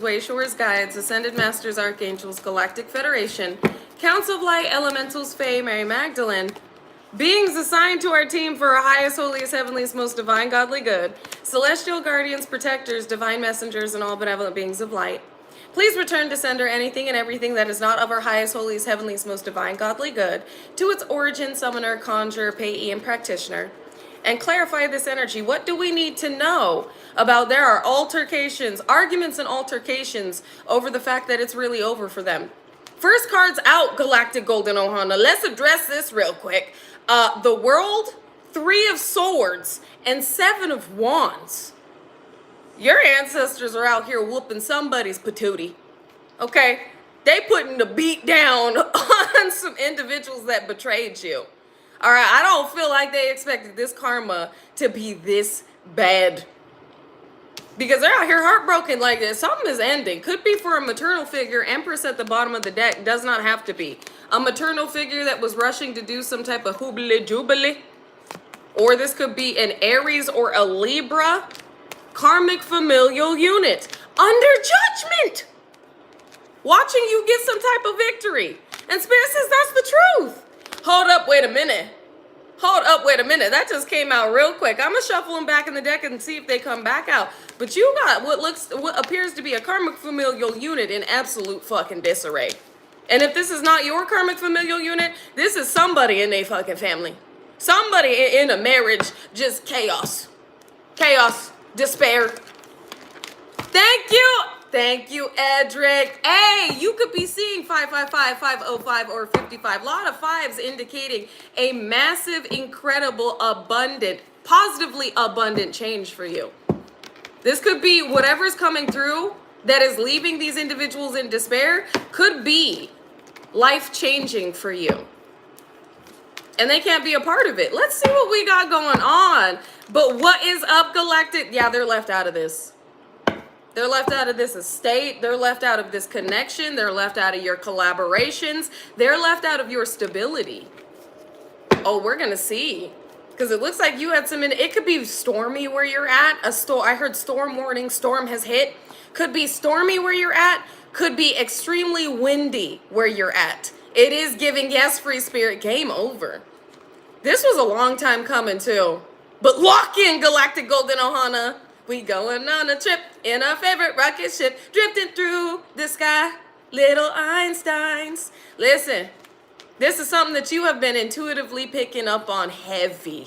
Wayshores Guides, Ascended Masters, Archangels, Galactic Federation, Council of Light, Elementals, Fae, Mary Magdalene, beings assigned to our team for our highest, holiest, heavenliest, most divine, godly good, celestial guardians, protectors, divine messengers, and all benevolent beings of light. Please return to sender anything and everything that is not of our highest, holiest, heavenliest, most divine, godly good to its origin, summoner, conjurer, payee, and practitioner. And clarify this energy. What do we need to know about there are altercations, arguments and altercations over the fact that it's really over for them? First card's out, Galactic Golden Ohana. Let's address this real quick. The World, 3 of Swords, and 7 of Wands. Your ancestors are out here whooping somebody's patootie. Okay? They putting the beat down on some individuals that betrayed you. All right, I don't feel like they expected this karma to be this bad. Because they're out here heartbroken, like something is ending. Could be for a maternal figure. Empress at the bottom of the deck does not have to be. A maternal figure that was rushing to do some type of hoobly jubilee. Or this could be an Aries or a Libra. Karmic familial unit. Under judgment. Watching you get some type of victory. And Spirit says that's the truth. Hold up, wait a minute. Hold up, wait a minute. That just came out real quick. I'm gonna shuffle them back in the deck and see if they come back out. But you got what appears to be a karmic familial unit in absolute fucking disarray. And if this is not your karmic familial unit, this is somebody in a fucking family. Somebody in a marriage, just chaos. Chaos, despair. Thank you, Edric. Hey, you could be seeing 555, 505, or 55. A lot of fives indicating a massive, incredible, abundant, positively abundant change for you. This could be whatever's coming through that is leaving these individuals in despair could be life-changing for you. And they can't be a part of it. Let's see what we got going on. But what is up, Galactic? Yeah, they're left out of this. They're left out of this estate. They're left out of this connection. They're left out of your collaborations. They're left out of your stability. Oh, we're going to see. Because it looks like you had some, it could be stormy where you're at. I heard storm warning, storm has hit. Could be stormy where you're at. Could be extremely windy where you're at. It is giving, yes, free spirit, game over. This was a long time coming too. But lock in, Galactic Golden Ohana. We going on a trip in our favorite rocket ship, drifting through the sky, little Einsteins. Listen, this is something that you have been intuitively picking up on heavy.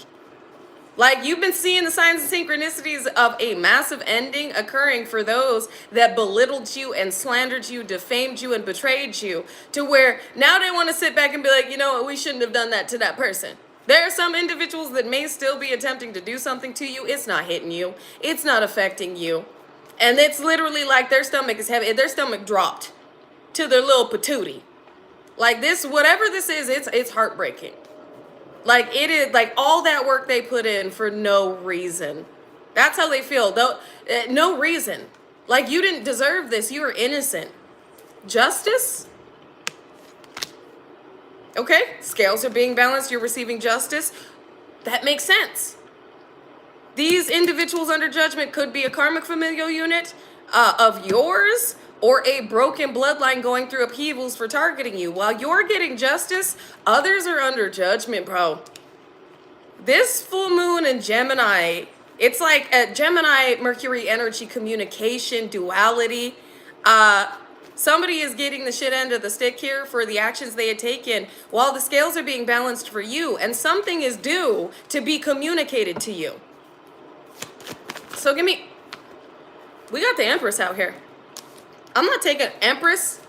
Like you've been seeing the signs and synchronicities of a massive ending occurring for those that belittled you and slandered you, defamed you, and betrayed you, to where now they want to sit back and be like, you know what, we shouldn't have done that to that person. There are some individuals that may still be attempting to do something to you. It's not hitting you. It's not affecting you. And it's literally like their stomach is heavy. Their stomach dropped to their little patootie. Like this, whatever this is, it's heartbreaking. Like it is like all that work they put in for no reason. That's how they feel. Though, no reason. Like you didn't deserve this. You are innocent. Justice? Okay, scales are being balanced. You're receiving justice. That makes sense. These individuals under judgment could be a karmic familial unit of yours or a broken bloodline going through upheavals for targeting you. While you're getting justice, others are under judgment, bro. This full moon in Gemini, it's like a Gemini, Mercury energy, communication, duality. Somebody is getting the shit end of the stick here for the actions they had taken while the scales are being balanced for you, and something is due to be communicated to you. So we got the Empress out here. I'm not taking Empress.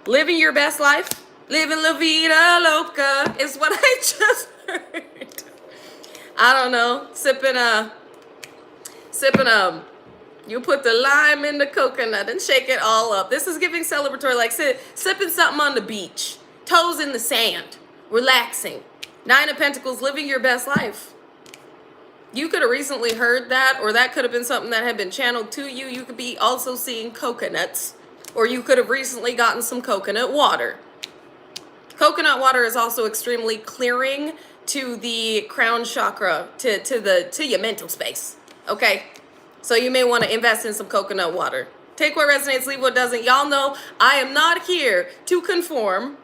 Living your best life. Living la vida loca is what I just heard. I don't know. Sipping you put the lime in the coconut and shake it all up. This is giving celebratory, like sipping something on the beach. Toes in the sand. Relaxing. 9 of Pentacles, living your best life. You could have recently heard that, or that could have been something that had been channeled to you. You could be also seeing coconuts, or you could have recently gotten some coconut water. Coconut water is also extremely clearing to the crown chakra, to your mental space. Okay? So you may want to invest in some coconut water. Take what resonates, leave what doesn't. Y'all know I am not here to conform,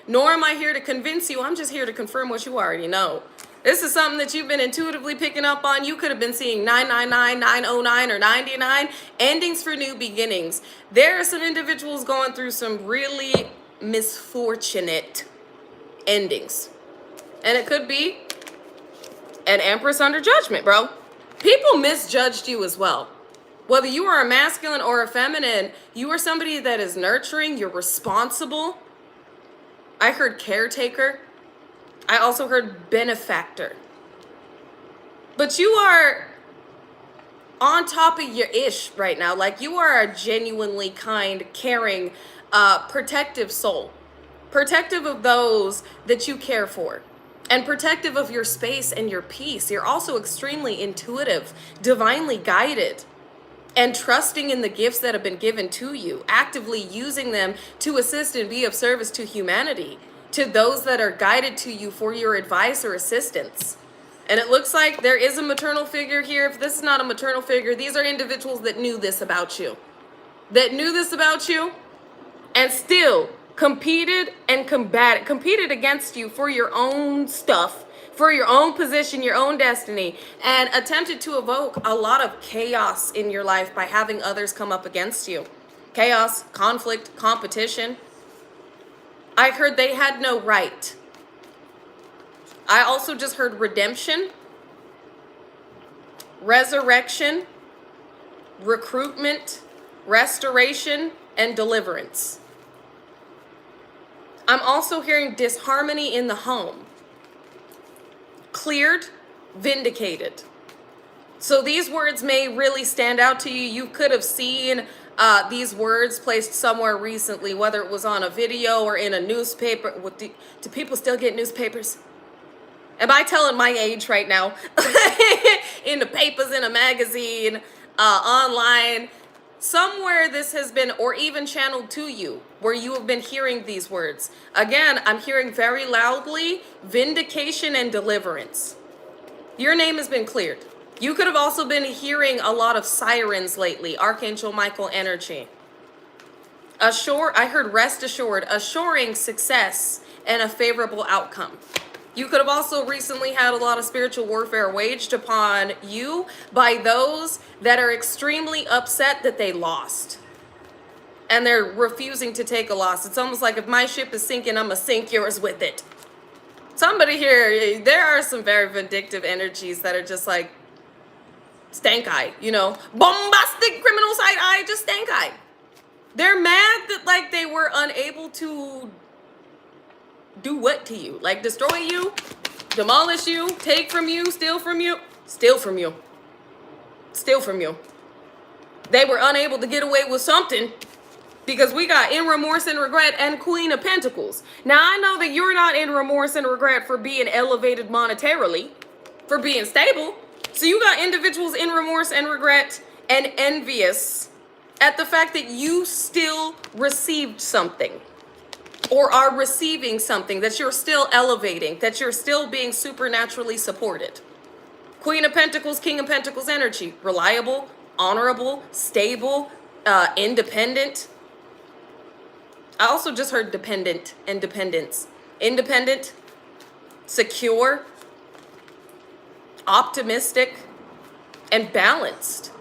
nor am I here to convince you. I'm just here to confirm what you already know. This is something that you've been intuitively picking up on. You could have been seeing 999, 909, or 99. Endings for new beginnings. There are some individuals going through some really misfortunate endings. And it could be an Empress under judgment, bro. People misjudged you as well. Whether you are a masculine or a feminine, you are somebody that is nurturing, you're responsible. I heard caretaker. I also heard benefactor. But you are on top of your ish right now. Like, you are a genuinely kind, caring, protective soul. Protective of those that you care for. And protective of your space and your peace. You're also extremely intuitive, divinely guided, and trusting in the gifts that have been given to you, actively using them to assist and be of service to humanity, to those that are guided to you for your advice or assistance. And it looks like there is a maternal figure here. If this is not a maternal figure, these are individuals that knew this about you. That knew this about you and still competed against you for your own stuff, for your own position, your own destiny, and attempted to evoke a lot of chaos in your life by having others come up against you. Chaos, conflict, competition. I heard they had no right. I also just heard redemption, resurrection, recruitment, restoration, and deliverance. I'm also hearing disharmony in the home. Cleared, vindicated. So these words may really stand out to you. You could have seen these words placed somewhere recently, whether it was on a video or in a newspaper. Do people still get newspapers? Am I telling my age right now? In the papers, in a magazine, online. Somewhere this has been, or even channeled to you, where you have been hearing these words. Again, I'm hearing very loudly, vindication and deliverance. Your name has been cleared. You could have also been hearing a lot of sirens lately, Archangel Michael energy. I heard rest assured, assuring success and a favorable outcome. You could have also recently had a lot of spiritual warfare waged upon you by those that are extremely upset that they lost. And they're refusing to take a loss. It's almost like, if my ship is sinking, I'm going to sink yours with it. Somebody here, there are some very vindictive energies that are just like stank eye, bombastic criminal side eye, just stank eye. They're mad that like they were unable to do what to you? Like destroy you, demolish you, take from you, steal from you, steal from you, steal from you. They were unable to get away with something because we got in remorse and regret and Queen of Pentacles. Now I know that you're not in remorse and regret for being elevated monetarily, for being stable. So you got individuals in remorse and regret and envious at the fact that you still received something. Or are receiving something, that you're still elevating, that you're still being supernaturally supported. Queen of Pentacles, King of Pentacles energy. Reliable, honorable, stable, independent. I also just heard dependent and dependence. Independent, secure, optimistic, and balanced.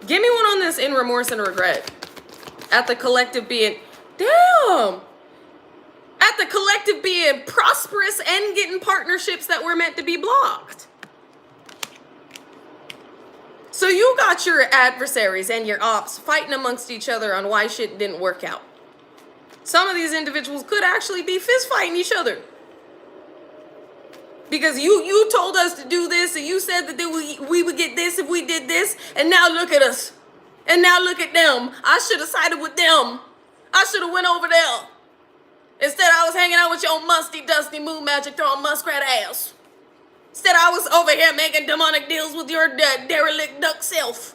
Give me one on this in remorse and regret. At the collective being... Damn! At the collective being prosperous and getting partnerships that were meant to be blocked. So you got your adversaries and your ops fighting amongst each other on why shit didn't work out. Some of these individuals could actually be fist fighting each other. Because you told us to do this and you said that we would get this if we did this. And now look at us. And now look at them. I should have sided with them. I should have went over there. Instead, I was hanging out with your musty, dusty, moon magic throwing muskrat ass. Instead, I was over here making demonic deals with your derelict duck self.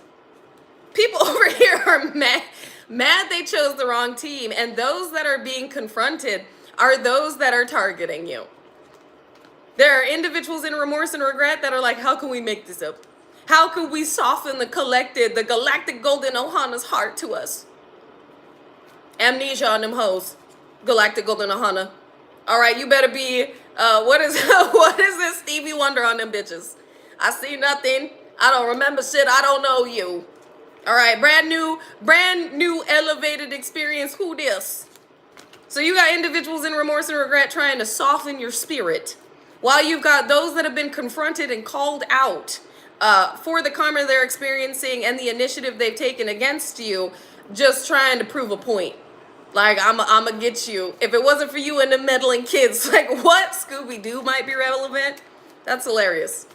People over here are mad they chose the wrong team. And those that are being confronted are those that are targeting you. There are individuals in remorse and regret that are like, how can we make this up? How can we soften the galactic golden Ohana's heart to us? Amnesia on them hoes. Galactic golden Ohana. All right, you better be, what is what is this Stevie Wonder on them bitches? I see nothing. I don't remember shit. I don't know you. All right, brand new elevated experience. Who this? So you got individuals in remorse and regret trying to soften your spirit, while you've got those that have been confronted and called out for the karma they're experiencing and the initiative they've taken against you, just trying to prove a point. Like, I'ma get you. If it wasn't for you and the meddling kids, like, what? Scooby-Doo might be relevant? That's hilarious.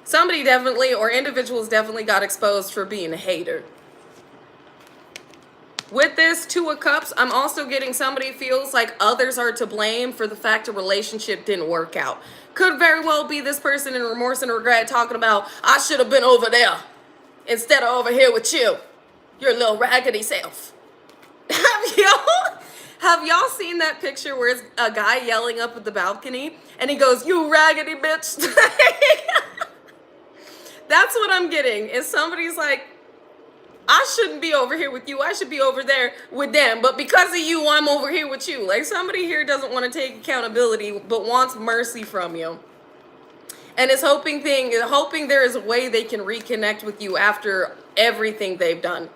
Somebody definitely, or individuals definitely got exposed for being a hater. With this Two of Cups, I'm also getting somebody feels like others are to blame for the fact a relationship didn't work out. Could very well be this person in remorse and regret talking about, I should have been over there instead of over here with you. Your little raggedy self. Have y'all seen that picture where it's a guy yelling up at the balcony and he goes, you raggedy bitch? That's what I'm getting, is somebody's like, I shouldn't be over here with you. I should be over there with them. But because of you, I'm over here with you. Like, somebody here doesn't want to take accountability, but wants mercy from you. And is hoping there is a way they can reconnect with you after everything they've done.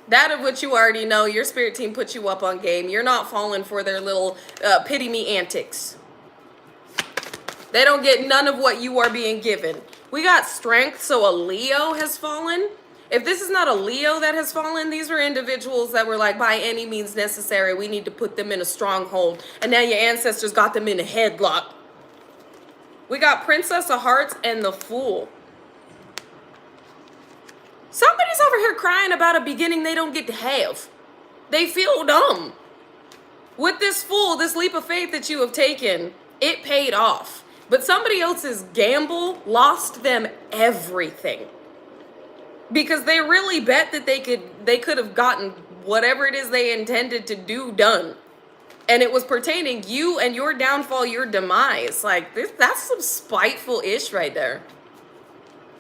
That of which you already know, your spirit team puts you up on game. You're not falling for their little pity me antics. They don't get none of what you are being given. We got strength, so a Leo has fallen. If this is not a Leo that has fallen, these were individuals that were like, by any means necessary, we need to put them in a stronghold. And now your ancestors got them in a headlock. We got Princess of Hearts and the Fool. Somebody's over here crying about a beginning they don't get to have. They feel dumb. With this Fool, this leap of faith that you have taken, it paid off. But somebody else's gamble lost them everything. Because they really bet that they could have gotten whatever it is they intended to do done. And it was pertaining you and your downfall, your demise. Like, that's some spiteful ish right there.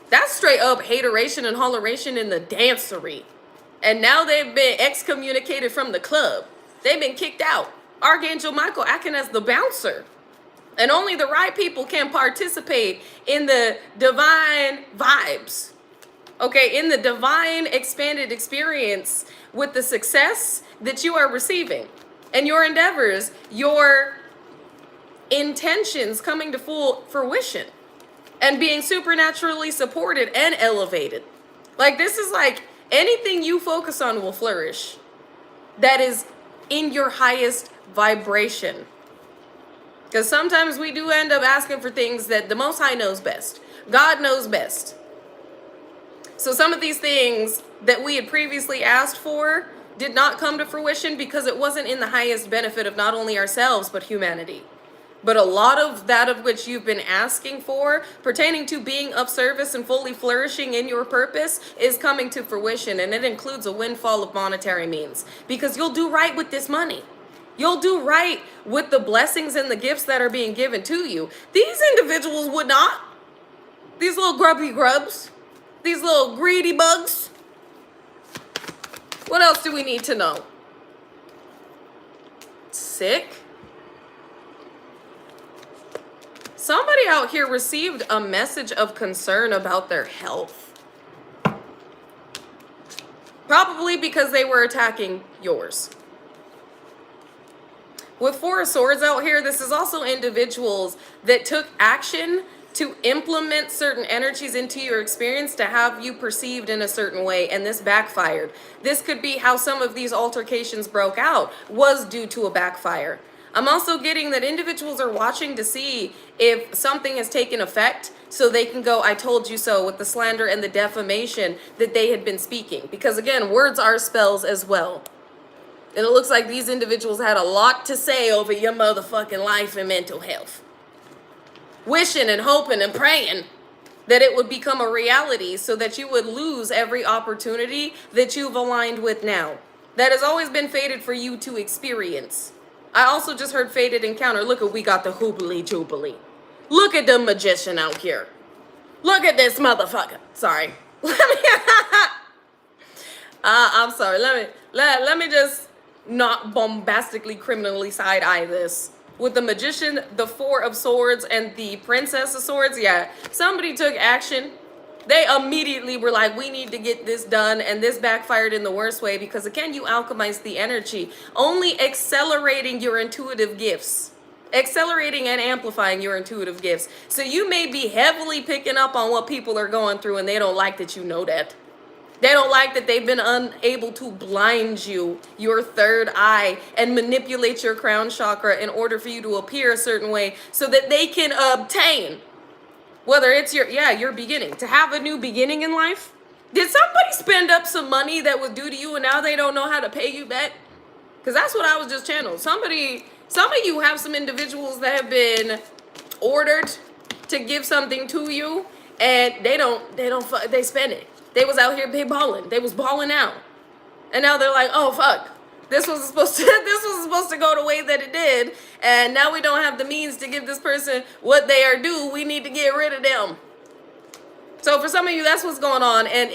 That's straight up hateration and holleration in the dancery. And now they've been excommunicated from the club. They've been kicked out. Archangel Michael acting as the bouncer. And only the right people can participate in the divine vibes. Okay, in the divine expanded experience with the success that you are receiving. And your endeavors, your intentions coming to full fruition. And being supernaturally supported and elevated. Like, this is like, anything you focus on will flourish. That is in your highest vibration. Because sometimes we do end up asking for things that the Most High knows best. God knows best. So some of these things that we had previously asked for did not come to fruition because it wasn't in the highest benefit of not only ourselves, but humanity. But a lot of that of which you've been asking for, pertaining to being of service and fully flourishing in your purpose, is coming to fruition. And it includes a windfall of monetary means. Because you'll do right with this money. You'll do right with the blessings and the gifts that are being given to you. These individuals would not. These little grubby grubs. These little greedy bugs. What else do we need to know? Sick. Somebody out here received a message of concern about their health. Probably because they were attacking yours. With Four of Swords out here, this is also individuals that took action to implement certain energies into your experience to have you perceived in a certain way, and this backfired. This could be how some of these altercations broke out, was due to a backfire. I'm also getting that individuals are watching to see if something has taken effect so they can go, I told you so, with the slander and the defamation that they had been speaking. Because again, words are spells as well. And it looks like these individuals had a lot to say over your motherfucking life and mental health. Wishing and hoping and praying that it would become a reality so that you would lose every opportunity that you've aligned with now. That has always been fated for you to experience. I also just heard fated encounter. Look at, we got the hoobly jubilee. Look at the magician out here. Look at this motherfucker. Sorry. Let me. I'm sorry. Let me just not bombastically criminally side eye this. With the magician, the Four of Swords, and the Princess of Swords, yeah, somebody took action. They immediately were like, we need to get this done, and this backfired in the worst way because, again, you alchemize the energy, only accelerating your intuitive gifts. Accelerating and amplifying your intuitive gifts. So you may be heavily picking up on what people are going through, and they don't like that you know that. They don't like that they've been unable to blind you, your third eye, and manipulate your crown chakra in order for you to appear a certain way so that they can obtain, whether it's your beginning, to have a new beginning in life. Did somebody spend up some money that was due to you and now they don't know how to pay you back? Because that's what I was just channeled. Some of you have some individuals that have been ordered to give something to you and they spend it. They was out here big balling. They was balling out. And now they're like, oh fuck. This was supposed to go the way that it did, and now we don't have the means to give this person what they are due. We need to get rid of them. So for some of you, that's what's going on, and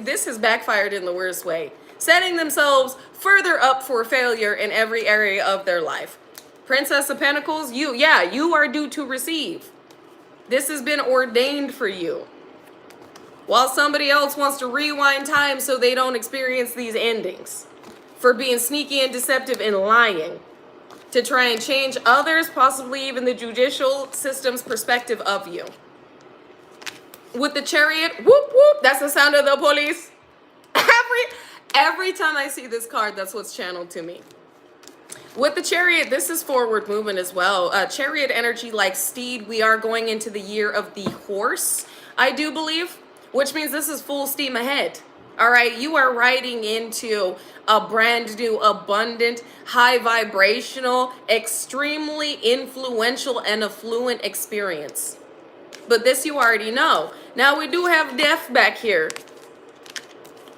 this has backfired in the worst way, setting themselves further up for failure in every area of their life. Princess of Pentacles, you are due to receive. This has been ordained for you. While somebody else wants to rewind time so they don't experience these endings. For being sneaky and deceptive and lying. To try and change others, possibly even the judicial system's perspective of you. With the Chariot, whoop whoop, that's the sound of the police. Every time I see this card, that's what's channeled to me. With the Chariot, this is forward movement as well. Chariot energy like steed. We are going into the year of the horse, I do believe. Which means this is full steam ahead. All right, you are riding into a brand new, abundant, high vibrational, extremely influential and affluent experience. But this you already know. Now we do have death back here.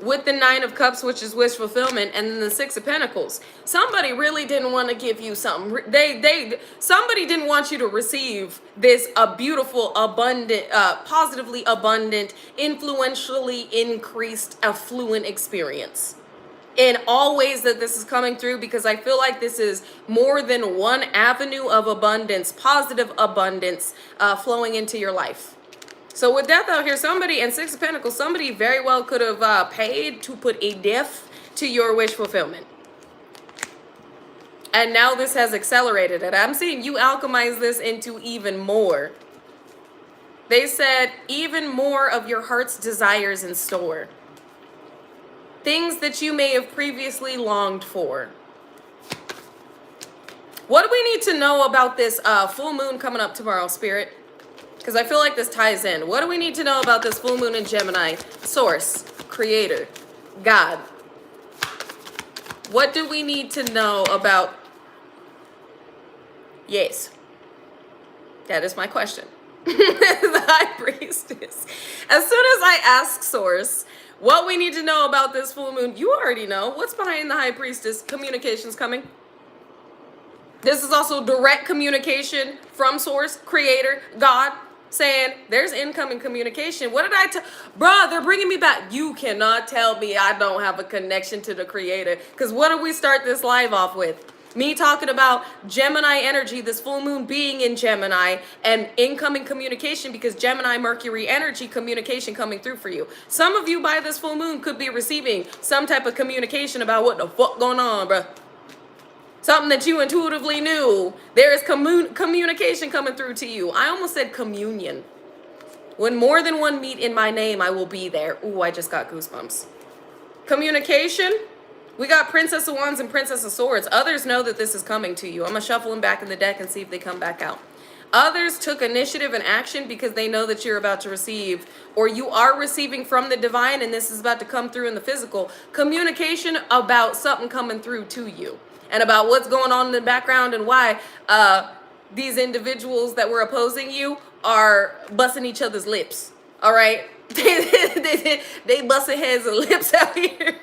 With the Nine of Cups, which is wish fulfillment, and then the Six of Pentacles. Somebody really didn't want to give you something. Somebody didn't want you to receive this beautiful, abundant, positively abundant, influentially increased, affluent experience. In all ways that this is coming through, because I feel like this is more than one avenue of abundance, positive abundance, flowing into your life. So with death out here, somebody, and Six of Pentacles, somebody very well could have paid to put a death to your wish fulfillment. And now this has accelerated it. I'm seeing you alchemize this into even more. They said even more of your heart's desires in store. Things that you may have previously longed for. What do we need to know about this full moon coming up tomorrow, Spirit? Because I feel like this ties in. What do we need to know about this full moon in Gemini? Source, creator, God. What do we need to know about? Yes. That is my question. The High Priestess. As soon as I ask Source what we need to know about this full moon, you already know. What's behind the High Priestess? Communications coming. This is also direct communication from Source, creator, God. Saying there's incoming communication. What did I tell? Bruh, they're bringing me back. You cannot tell me I don't have a connection to the creator. Because what did we start this live off with? Me talking about Gemini energy, this full moon being in Gemini, and incoming communication because Gemini, Mercury energy, communication coming through for you. Some of you by this full moon could be receiving some type of communication about what the fuck going on, bruh. Something that you intuitively knew. There is communication coming through to you. I almost said communion. When more than one meet in my name, I will be there. Ooh, I just got goosebumps. Communication. We got Princess of Wands and Princess of Swords. Others know that this is coming to you. I'm going to shuffle them back in the deck and see if they come back out. Others took initiative and action because they know that you're about to receive, or you are receiving from the divine, and this is about to come through in the physical. Communication about something coming through to you. And about what's going on in the background and why these individuals that were opposing you are busting each other's lips. All right? They busting heads and lips out here.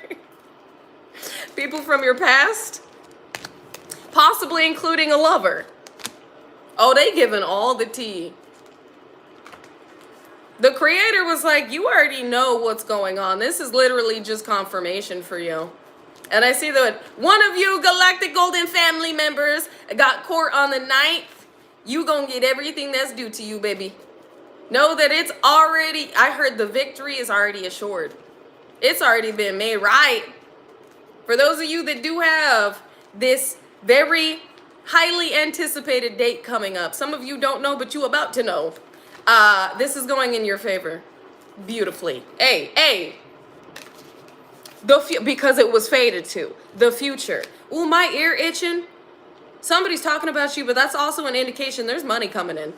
People from your past, possibly including a lover. Oh, they giving all the tea. The creator was like, you already know what's going on. This is literally just confirmation for you. And I see that one of you Galactic Golden family members got court on the 9th. You gonna get everything that's due to you, baby. Know that it's already, I heard the victory is already assured. It's already been made right. For those of you that do have this very highly anticipated date coming up, some of you don't know, but you about to know. This is going in your favor beautifully. Hey, because it was faded to the future. Ooh, my ear itching. Somebody's talking about you, but that's also an indication there's money coming in.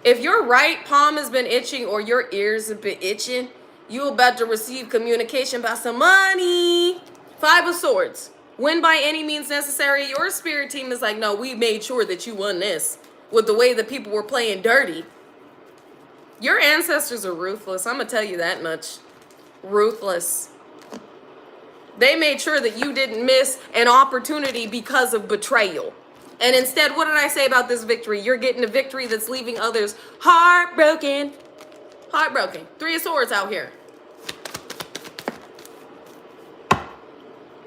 If your right palm has been itching or your ears have been itching, you about to receive communication about some money. 5 of Swords. Win by any means necessary. Your spirit team is like, no, we made sure that you won this with the way that people were playing dirty. Your ancestors are ruthless. I'm going to tell you that much. Ruthless. They made sure that you didn't miss an opportunity because of betrayal. And instead, what did I say about this victory? You're getting a victory that's leaving others heartbroken. Heartbroken. 3 of Swords out here.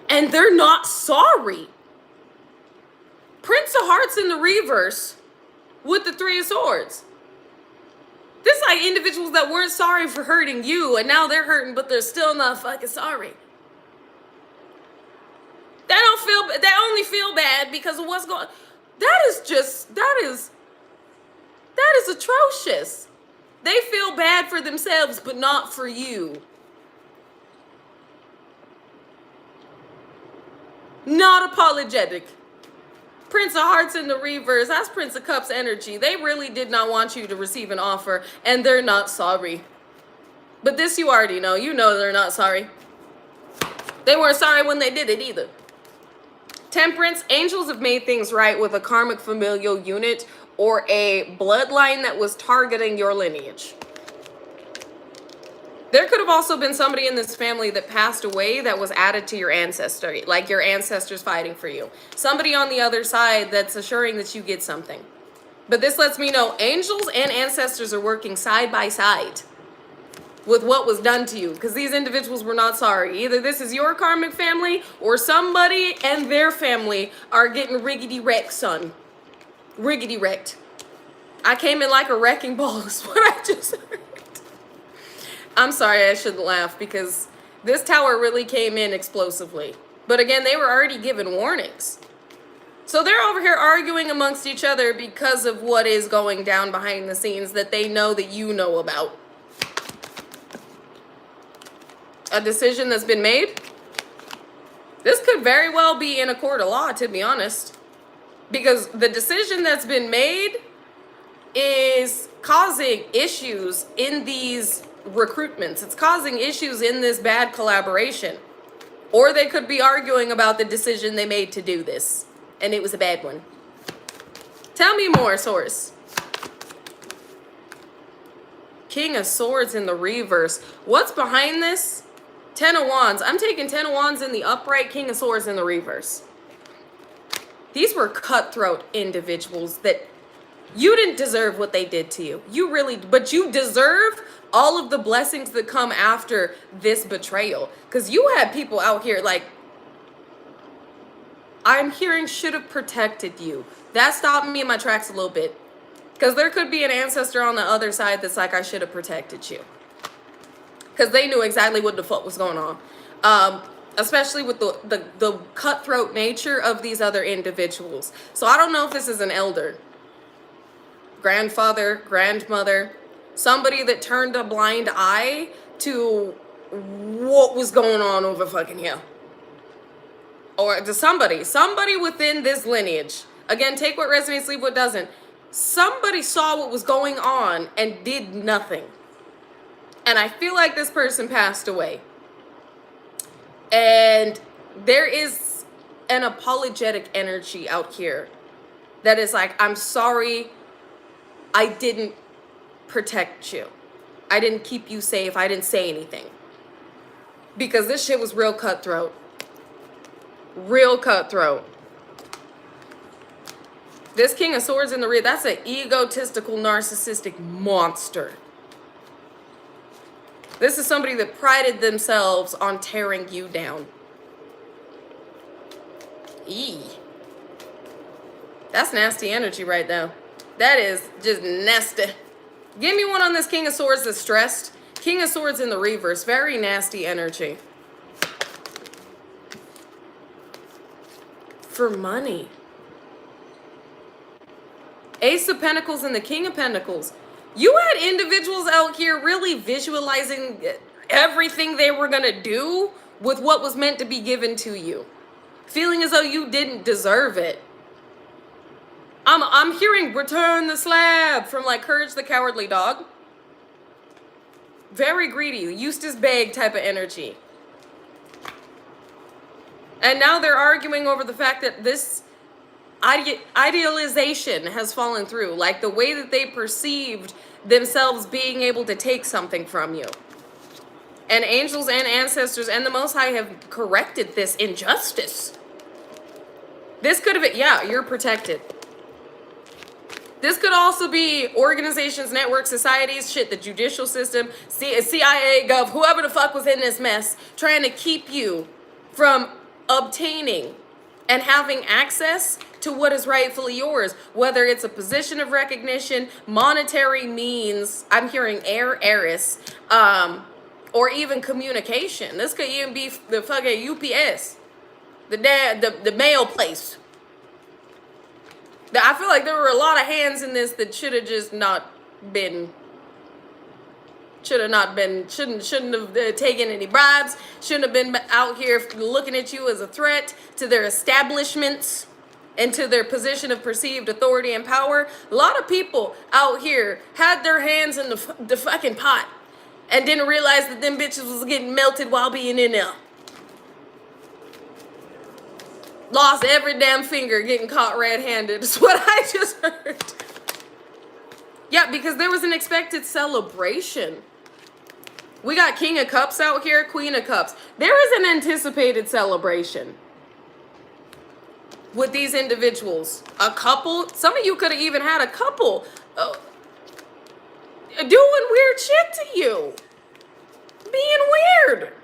And they're not sorry. Prince of Hearts in the reverse with the 3 of Swords. This is like individuals that weren't sorry for hurting you, and now they're hurting, but they're still not fucking sorry. They only feel bad because of what's going on. That is atrocious. They feel bad for themselves, but not for you. Not apologetic. Prince of Hearts in the reverse. That's Prince of Cups energy. They really did not want you to receive an offer, and they're not sorry. But this you already know. You know they're not sorry. They weren't sorry when they did it either. Temperance. Angels have made things right with a karmic familial unit or a bloodline that was targeting your lineage. There could have also been somebody in this family that passed away that was added to your ancestry, like your ancestors fighting for you. Somebody on the other side that's assuring that you get something. But this lets me know angels and ancestors are working side by side with what was done to you, because these individuals were not sorry. Either this is your karmic family or somebody and their family are getting riggedy wrecked, son. Riggedy wrecked. I came in like a wrecking ball is what I just heard. I'm sorry, I shouldn't laugh because this tower really came in explosively. But again, they were already given warnings. So they're over here arguing amongst each other because of what is going down behind the scenes that they know that you know about. A decision that's been made. This could very well be in a court of law, to be honest. Because the decision that's been made is causing issues in these recruitments. It's causing issues in this bad collaboration. Or they could be arguing about the decision they made to do this. And it was a bad one. Tell me more, source. King of Swords in the reverse. What's behind this? 10 of Wands. I'm taking 10 of Wands in the upright, King of Swords in the reverse. These were cutthroat individuals that you didn't deserve what they did to you. You really, but you deserve all of the blessings that come after this betrayal. Because you had people out here like, I'm hearing should have protected you. That stopped me in my tracks a little bit. Because there could be an ancestor on the other side that's like, I should have protected you. Because they knew exactly what the fuck was going on. Especially with the cutthroat nature of these other individuals. So I don't know if this is an elder, grandfather, grandmother, somebody that turned a blind eye to what was going on over fucking here. Or to somebody within this lineage. Again, take what resonates, leave what doesn't. Somebody saw what was going on and did nothing. And I feel like this person passed away. And there is an apologetic energy out here that is like, I'm sorry I didn't protect you. I didn't keep you safe. I didn't say anything. Because this shit was real cutthroat. Real cutthroat. This King of Swords in the rear, that's an egotistical, narcissistic monster. This is somebody that prided themselves on tearing you down. Eee. That's nasty energy right now. That is just nasty. Give me one on this King of Swords that's stressed. King of Swords in the reverse. Very nasty energy. For money. Ace of Pentacles and the King of Pentacles. You had individuals out here really visualizing everything they were going to do with what was meant to be given to you. Feeling as though you didn't deserve it. I'm hearing return the slab from like Courage the Cowardly Dog. Very greedy, Eustace Beg type of energy. And now they're arguing over the fact that this idealization has fallen through. Like the way that they perceived themselves being able to take something from you. And angels and ancestors and the Most High have corrected this injustice. This could have been, yeah, you're protected. This could also be organizations, networks, societies, shit, the judicial system, CIA, Gov, whoever the fuck was in this mess, trying to keep you from obtaining and having access to what is rightfully yours, whether it's a position of recognition, monetary means, I'm hearing heiress, or even communication. This could even be the fucking UPS, the mail place. I feel like there were a lot of hands in this that should have just not been, shouldn't have taken any bribes, shouldn't have been out here looking at you as a threat to their establishments and to their position of perceived authority and power. A lot of people out here had their hands in the fucking pot and didn't realize that them bitches was getting melted while being in there. Lost every damn finger getting caught red-handed is what I just heard. Yeah, because there was an expected celebration. We got King of Cups out here, Queen of Cups. There is an anticipated celebration with these individuals. A couple, some of you could have even had a couple doing weird shit to you. Being weird.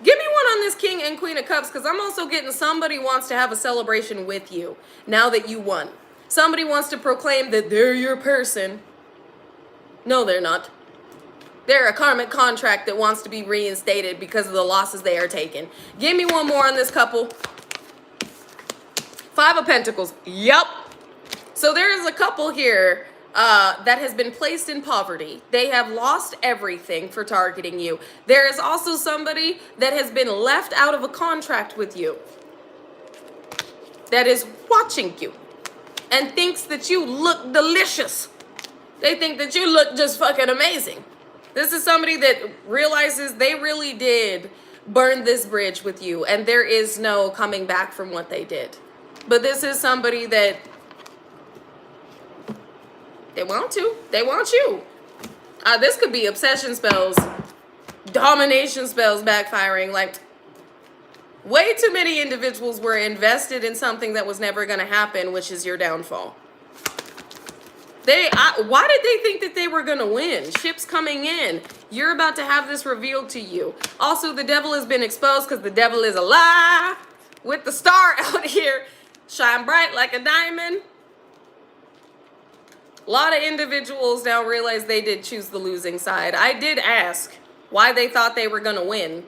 Give me one on this King and Queen of Cups, because I'm also getting somebody wants to have a celebration with you now that you won. Somebody wants to proclaim that they're your person. No, they're not. They're a karmic contract that wants to be reinstated because of the losses they are taking. Give me one more on this couple. Five of Pentacles. Yup. So there is a couple here that has been placed in poverty. They have lost everything for targeting you. There is also somebody that has been left out of a contract with you that is watching you and thinks that you look delicious. They think that you look just fucking amazing. This is somebody that realizes they really did burn this bridge with you and there is no coming back from what they did. But this is somebody that they want to. They want you. This could be obsession spells, domination spells backfiring. Like, way too many individuals were invested in something that was never going to happen, which is your downfall. Why did they think that they were going to win? Ships coming in. You're about to have this revealed to you. Also, the devil has been exposed because the devil is a lie. With the star out here, shine bright like a diamond. A lot of individuals now realize they did choose the losing side. I did ask why they thought they were going to win.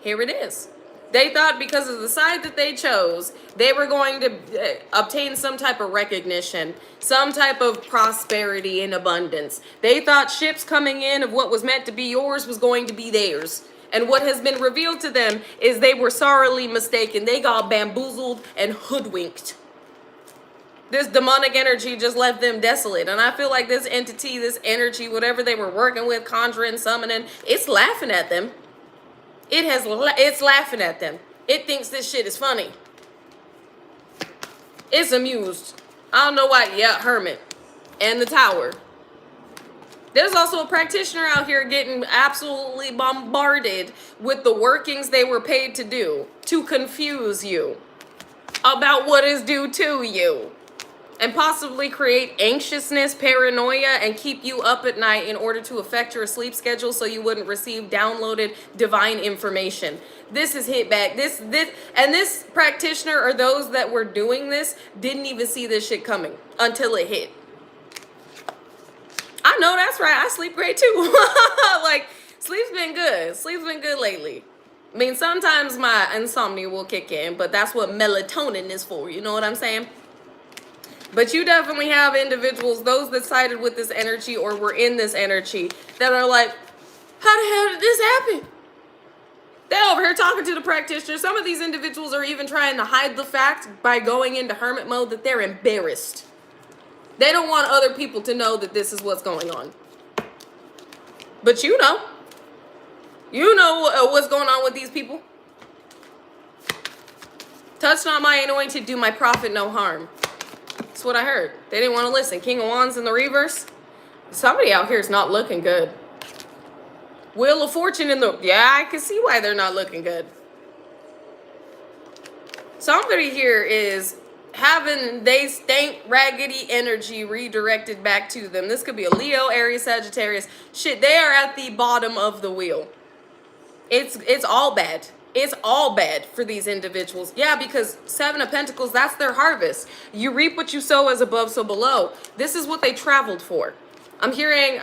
Here it is. They thought because of the side that they chose, they were going to obtain some type of recognition, some type of prosperity and abundance. They thought ships coming in of what was meant to be yours was going to be theirs. And what has been revealed to them is they were sorely mistaken. They got bamboozled and hoodwinked. This demonic energy just left them desolate. And I feel like this entity, this energy, whatever they were working with, conjuring, summoning, it's laughing at them. It's laughing at them. It thinks this shit is funny. It's amused. I don't know why. Yeah, Hermit. And the Tower. There's also a practitioner out here getting absolutely bombarded with the workings they were paid to do to confuse you about what is due to you. and possibly create anxiousness, paranoia, and keep you up at night in order to affect your sleep schedule so you wouldn't receive downloaded divine information. This is hit back. This practitioner or those that were doing this didn't even see this shit coming until it hit. I know that's right. I sleep great too. Like, sleep's been good. Sleep's been good lately. I mean, sometimes my insomnia will kick in, but that's what melatonin is for. You know what I'm saying? But you definitely have individuals, those that sided with this energy or were in this energy, that are like, how the hell did this happen? They're over here talking to the practitioner. Some of these individuals are even trying to hide the fact by going into hermit mode that they're embarrassed. They don't want other people to know that this is what's going on. But you know what's going on with these people. Touch not my anointed, do my prophet no harm. That's what I heard. They didn't want to listen. King of Wands in the reverse. Somebody out here is not looking good. Wheel of Fortune in the... Yeah, I can see why they're not looking good. Somebody here is having they stank raggedy energy redirected back to them. This could be a Leo, Aries, Sagittarius. Shit, they are at the bottom of the wheel. It's all bad. It's all bad for these individuals. Yeah, because Seven of Pentacles, that's their harvest. You reap what you sow as above, so below. This is what they traveled for. I'm hearing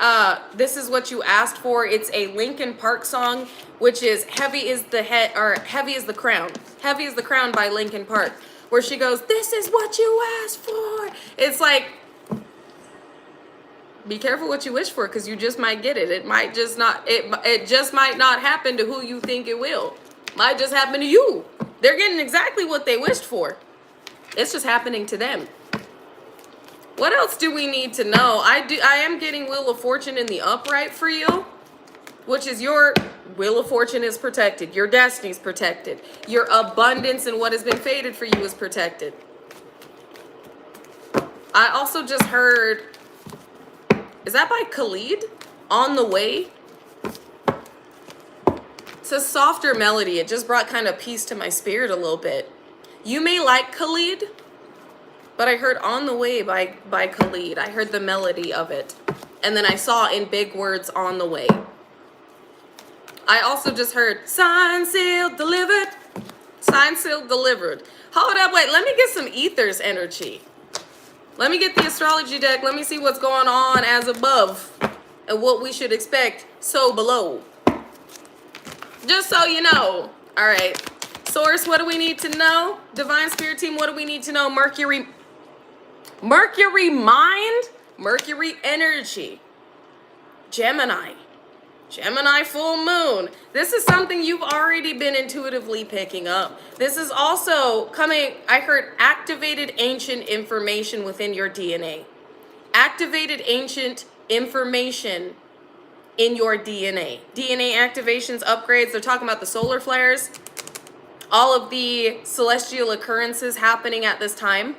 this is what you asked for. It's a Linkin Park song, which is Heavy is the Head, or Heavy is the Crown. Heavy is the Crown by Linkin Park, where she goes, this is what you asked for. It's like, be careful what you wish for, because you just might get it. It might just not, it just might not happen to who you think it will. Might just happen to you. They're getting exactly what they wished for. It's just happening to them. What else do we need to know? I am getting Wheel of Fortune in the upright for you, which is your Wheel of Fortune is protected. Your destiny's protected. Your abundance and what has been fated for you is protected. I also just heard, is that by Khalid? On the Way? It's a softer melody. It just brought kind of peace to my spirit a little bit. You may like Khalid, but I heard On the Way by Khalid. I heard the melody of it. And then I saw in big words, On the Way. I also just heard, signed, sealed, delivered. Signed, sealed, delivered. Hold up, wait. Let me get some ethers energy. Let me get the astrology deck. Let me see what's going on as above and what we should expect so below. Just so you know. All right. Source, what do we need to know? Divine Spirit Team, what do we need to know? Mercury mind, Mercury energy, Gemini full moon. This is something you've already been intuitively picking up. This is also coming, I heard activated ancient information within your DNA. Activated ancient information in your DNA. DNA activations, upgrades, they're talking about the solar flares, all of the celestial occurrences happening at this time.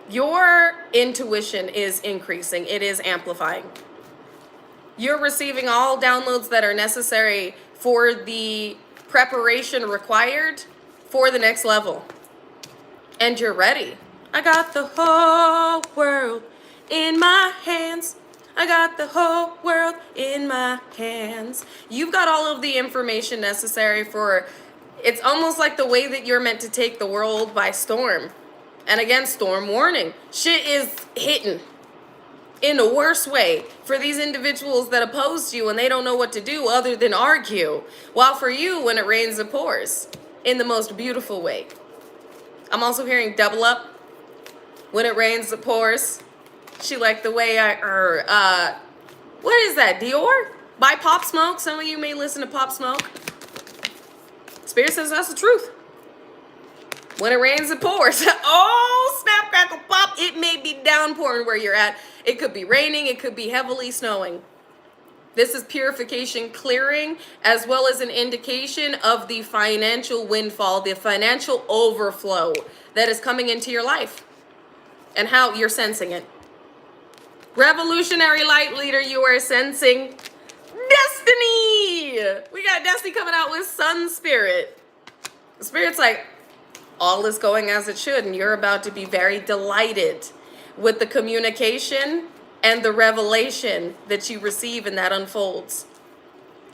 Your intuition is increasing. It is amplifying. You're receiving all downloads that are necessary for the preparation required for the next level. And you're ready. I got the whole world in my hands. I got the whole world in my hands. You've got all of the information necessary for, it's almost like the way that you're meant to take the world by storm. And again, storm warning. Shit is hitting in a worse way for these individuals that oppose you and they don't know what to do other than argue. While for you, when it rains, it pours in the most beautiful way. I'm also hearing double up. When it rains, it pours. She liked the way what is that, Dior? By Pop Smoke. Some of you may listen to Pop Smoke. Spirit says that's the truth. When it rains, it pours. Oh, snap, crackle, pop. It may be downpouring where you're at. It could be raining. It could be heavily snowing. This is purification, clearing, as well as an indication of the financial windfall, the financial overflow that is coming into your life and how you're sensing it. Revolutionary light leader, you are sensing destiny. We got Destiny coming out with Sun Spirit. The Spirit's like, all is going as it should, and you're about to be very delighted with the communication and the revelation that you receive and that unfolds.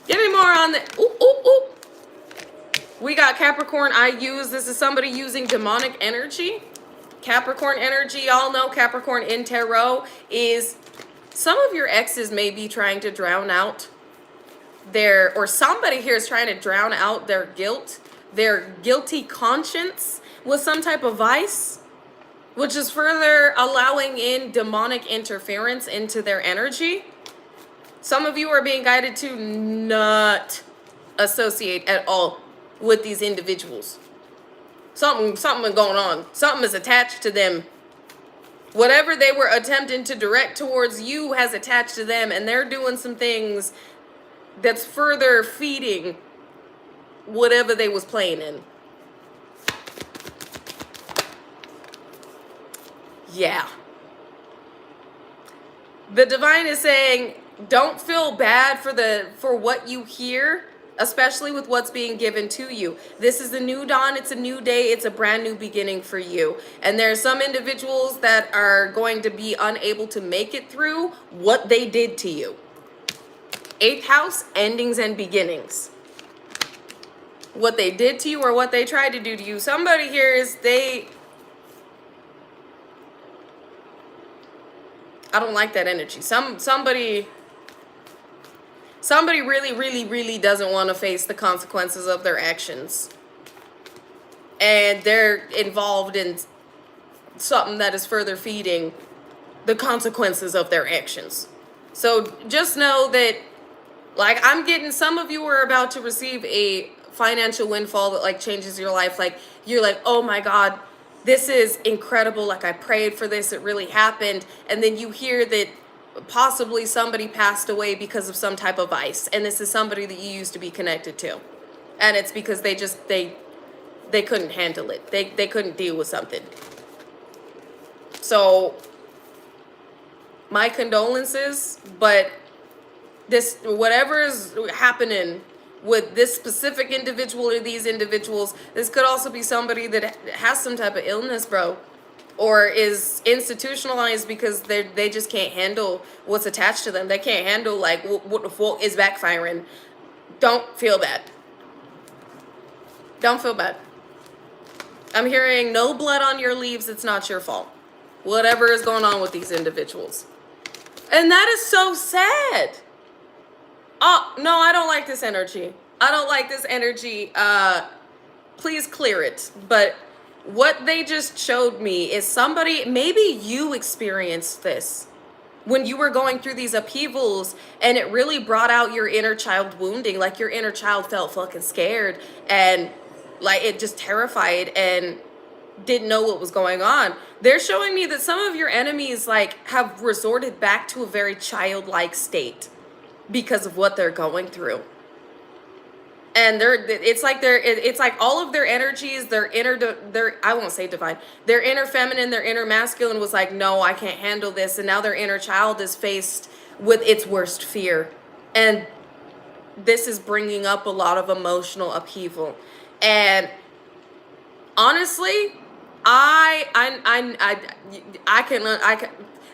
Give me more on the ooh, ooh, ooh. We got Capricorn. This is somebody using demonic energy. Capricorn energy, y'all know Capricorn in tarot is some of your exes may be trying to drown out or somebody here is trying to drown out their guilt, their guilty conscience with some type of vice, which is further allowing in demonic interference into their energy. Some of you are being guided to not associate at all with these individuals. Something going on. Something is attached to them. Whatever they were attempting to direct towards you has attached to them, and they're doing some things that's further feeding whatever they was playing in. Yeah. The divine is saying, don't feel bad for what you hear, especially with what's being given to you. This is a new dawn. It's a new day. It's a brand new beginning for you. And there are some individuals that are going to be unable to make it through what they did to you. 8th house, endings and beginnings. What they did to you or what they tried to do to you. Somebody here is I don't like that energy. Somebody really, really, really doesn't want to face the consequences of their actions. And they're involved in something that is further feeding the consequences of their actions. So just know that, like, I'm getting, some of you are about to receive a financial windfall that, like, changes your life. Like, you're like, oh my God, this is incredible. Like, I prayed for this. It really happened. And then you hear that possibly somebody passed away because of some type of vice. And this is somebody that you used to be connected to. And it's because they couldn't handle it. They couldn't deal with something. So my condolences, but this, whatever is happening with this specific individual or these individuals, this could also be somebody that has some type of illness, bro, or is institutionalized because they just can't handle what's attached to them. They can't handle, like, what is backfiring. Don't feel bad. Don't feel bad. I'm hearing no blood on your leaves. It's not your fault. Whatever is going on with these individuals. And that is so sad. Oh, no, I don't like this energy. I don't like this energy. Please clear it. But what they just showed me is somebody, maybe you experienced this when you were going through these upheavals, and it really brought out your inner child wounding. Like, your inner child felt fucking scared and, like, it just terrified and didn't know what was going on. They're showing me that some of your enemies, like, have resorted back to a very childlike state because of what they're going through. And it's like all of their energies, their I won't say divine, their inner feminine, their inner masculine was like, no, I can't handle this. And now their inner child is faced with its worst fear. And this is bringing up a lot of emotional upheaval. And honestly, I can,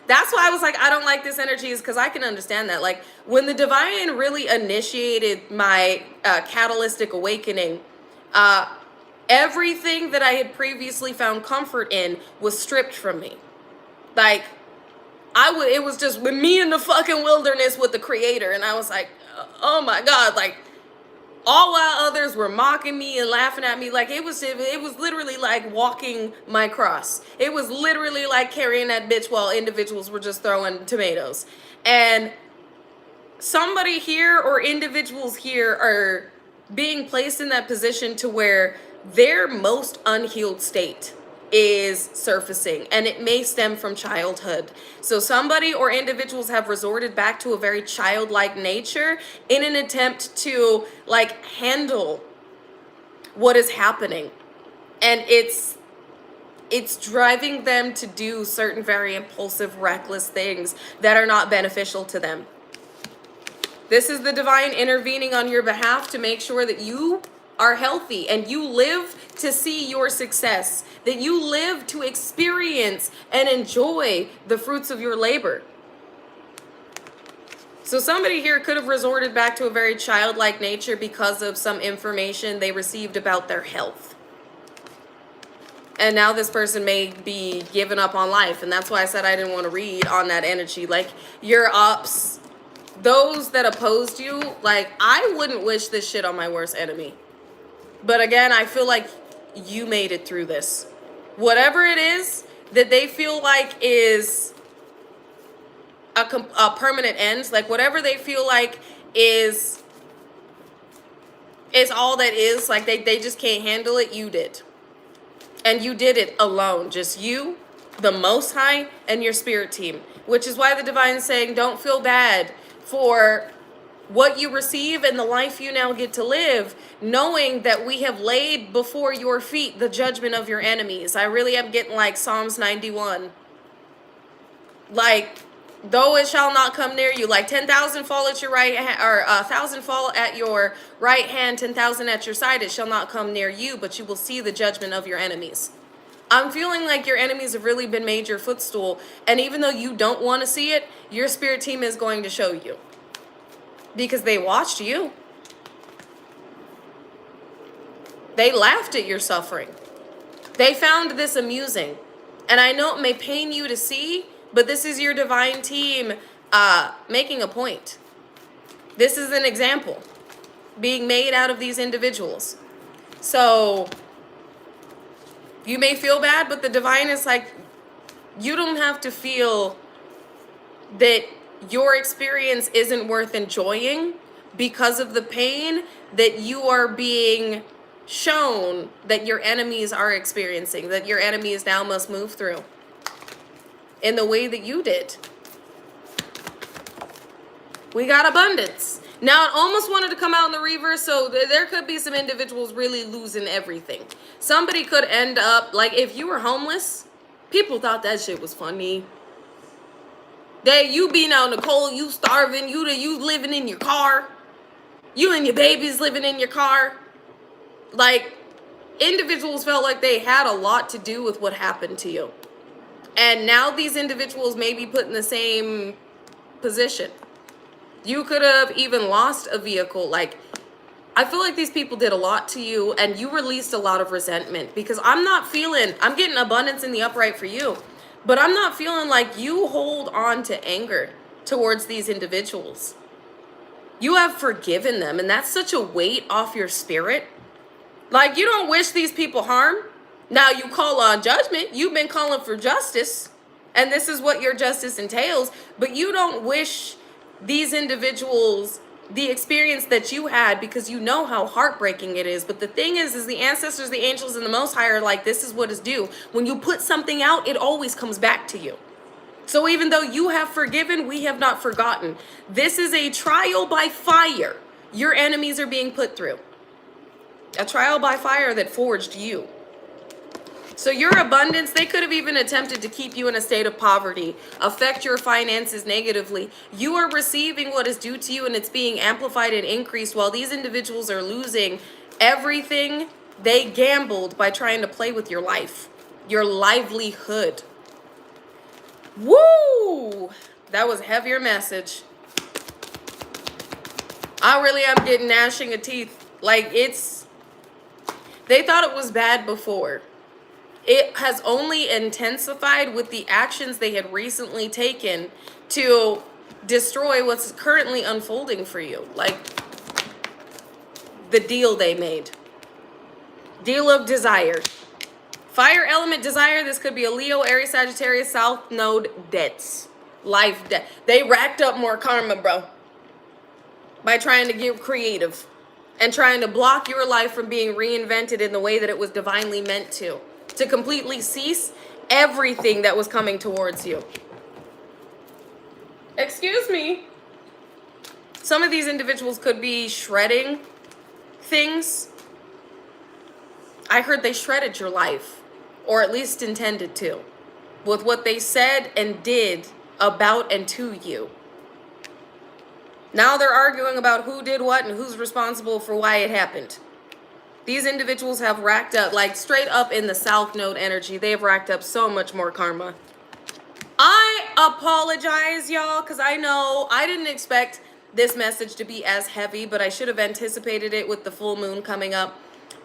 that's why I was like, I don't like this energy, is because I can understand that. Like, when the divine really initiated my catalytic awakening, everything that I had previously found comfort in was stripped from me. Like, it was just with me in the fucking wilderness with the creator. And I was like, oh my God, like, all while others were mocking me and laughing at me. Like, it was literally like walking my cross. It was literally like carrying that bitch while individuals were just throwing tomatoes. And somebody here or individuals here are being placed in that position to where their most unhealed state is surfacing, and it may stem from childhood. So somebody or individuals have resorted back to a very childlike nature in an attempt to, like, handle what is happening. And it's driving them to do certain very impulsive, reckless things that are not beneficial to them. This is the divine intervening on your behalf to make sure that you are healthy and you live to see your success, that you live to experience and enjoy the fruits of your labor. So somebody here could have resorted back to a very childlike nature because of some information they received about their health. And now this person may be giving up on life. And that's why I said I didn't want to read on that energy. Like, your ups, those that opposed you, like, I wouldn't wish this shit on my worst enemy. But again, I feel like you made it through this. Whatever it is that they feel like is a permanent end, like whatever they feel like is all that is, like they just can't handle it, you did. And you did it alone, just you, the Most High, and your spirit team. Which is why the divine is saying, don't feel bad for what you receive and the life you now get to live, knowing that we have laid before your feet the judgment of your enemies. I really am getting like Psalms 91. Like, though it shall not come near you, like 10,000 fall at your right hand, or 1,000 fall at your right hand, 10,000 at your side, it shall not come near you, but you will see the judgment of your enemies. I'm feeling like your enemies have really been made your footstool, and even though you don't want to see it, your spirit team is going to show you. Because they watched you. They laughed at your suffering. They found this amusing. And I know it may pain you to see, but this is your divine team making a point. This is an example being made out of these individuals. So you may feel bad, but the divine is like, you don't have to feel that your experience isn't worth enjoying because of the pain that you are being shown that your enemies are experiencing, that your enemies now must move through in the way that you did. We got abundance. Now, it almost wanted to come out in the reverse, so there could be some individuals really losing everything. Somebody could end up, like, if you were homeless, people thought that shit was funny. That you being out in the cold, you starving, you living in your car. You and your babies living in your car. Like, individuals felt like they had a lot to do with what happened to you. And now these individuals may be put in the same position. You could have even lost a vehicle. Like, I feel like these people did a lot to you and you released a lot of resentment, because I'm getting abundance in the upright for you, but I'm not feeling like you hold on to anger towards these individuals. You have forgiven them, and that's such a weight off your spirit. Like, you don't wish these people harm. Now you call on judgment. You've been calling for justice, and this is what your justice entails, but you don't wish these individuals the experience that you had, because you know how heartbreaking it is. But the thing is the ancestors, the angels, and the Most High are like, this is what is due. When you put something out, it always comes back to you. So even though you have forgiven, we have not forgotten. This is a trial by fire your enemies are being put through. A trial by fire that forged you. So your abundance, they could have even attempted to keep you in a state of poverty, affect your finances negatively. You are receiving what is due to you, and it's being amplified and increased, while these individuals are losing everything they gambled by trying to play with your life, your livelihood. Woo! That was a heavier message. I really am getting gnashing of teeth. Like, they thought it was bad before. It has only intensified with the actions they had recently taken to destroy what's currently unfolding for you. Like, the deal they made. Deal of desire. Fire element desire. This could be a Leo, Aries, Sagittarius, South Node debts. Life debt. They racked up more karma, bro, by trying to get creative and trying to block your life from being reinvented in the way that it was divinely meant to completely cease everything that was coming towards you. Excuse me. Some of these individuals could be shredding things. I heard they shredded your life, or at least intended to, with what they said and did about and to you. Now they're arguing about who did what and who's responsible for why it happened. These individuals have racked up, like straight up in the South Node energy, they have racked up so much more karma. I apologize, y'all, because I know I didn't expect this message to be as heavy, but I should have anticipated it with the full moon coming up.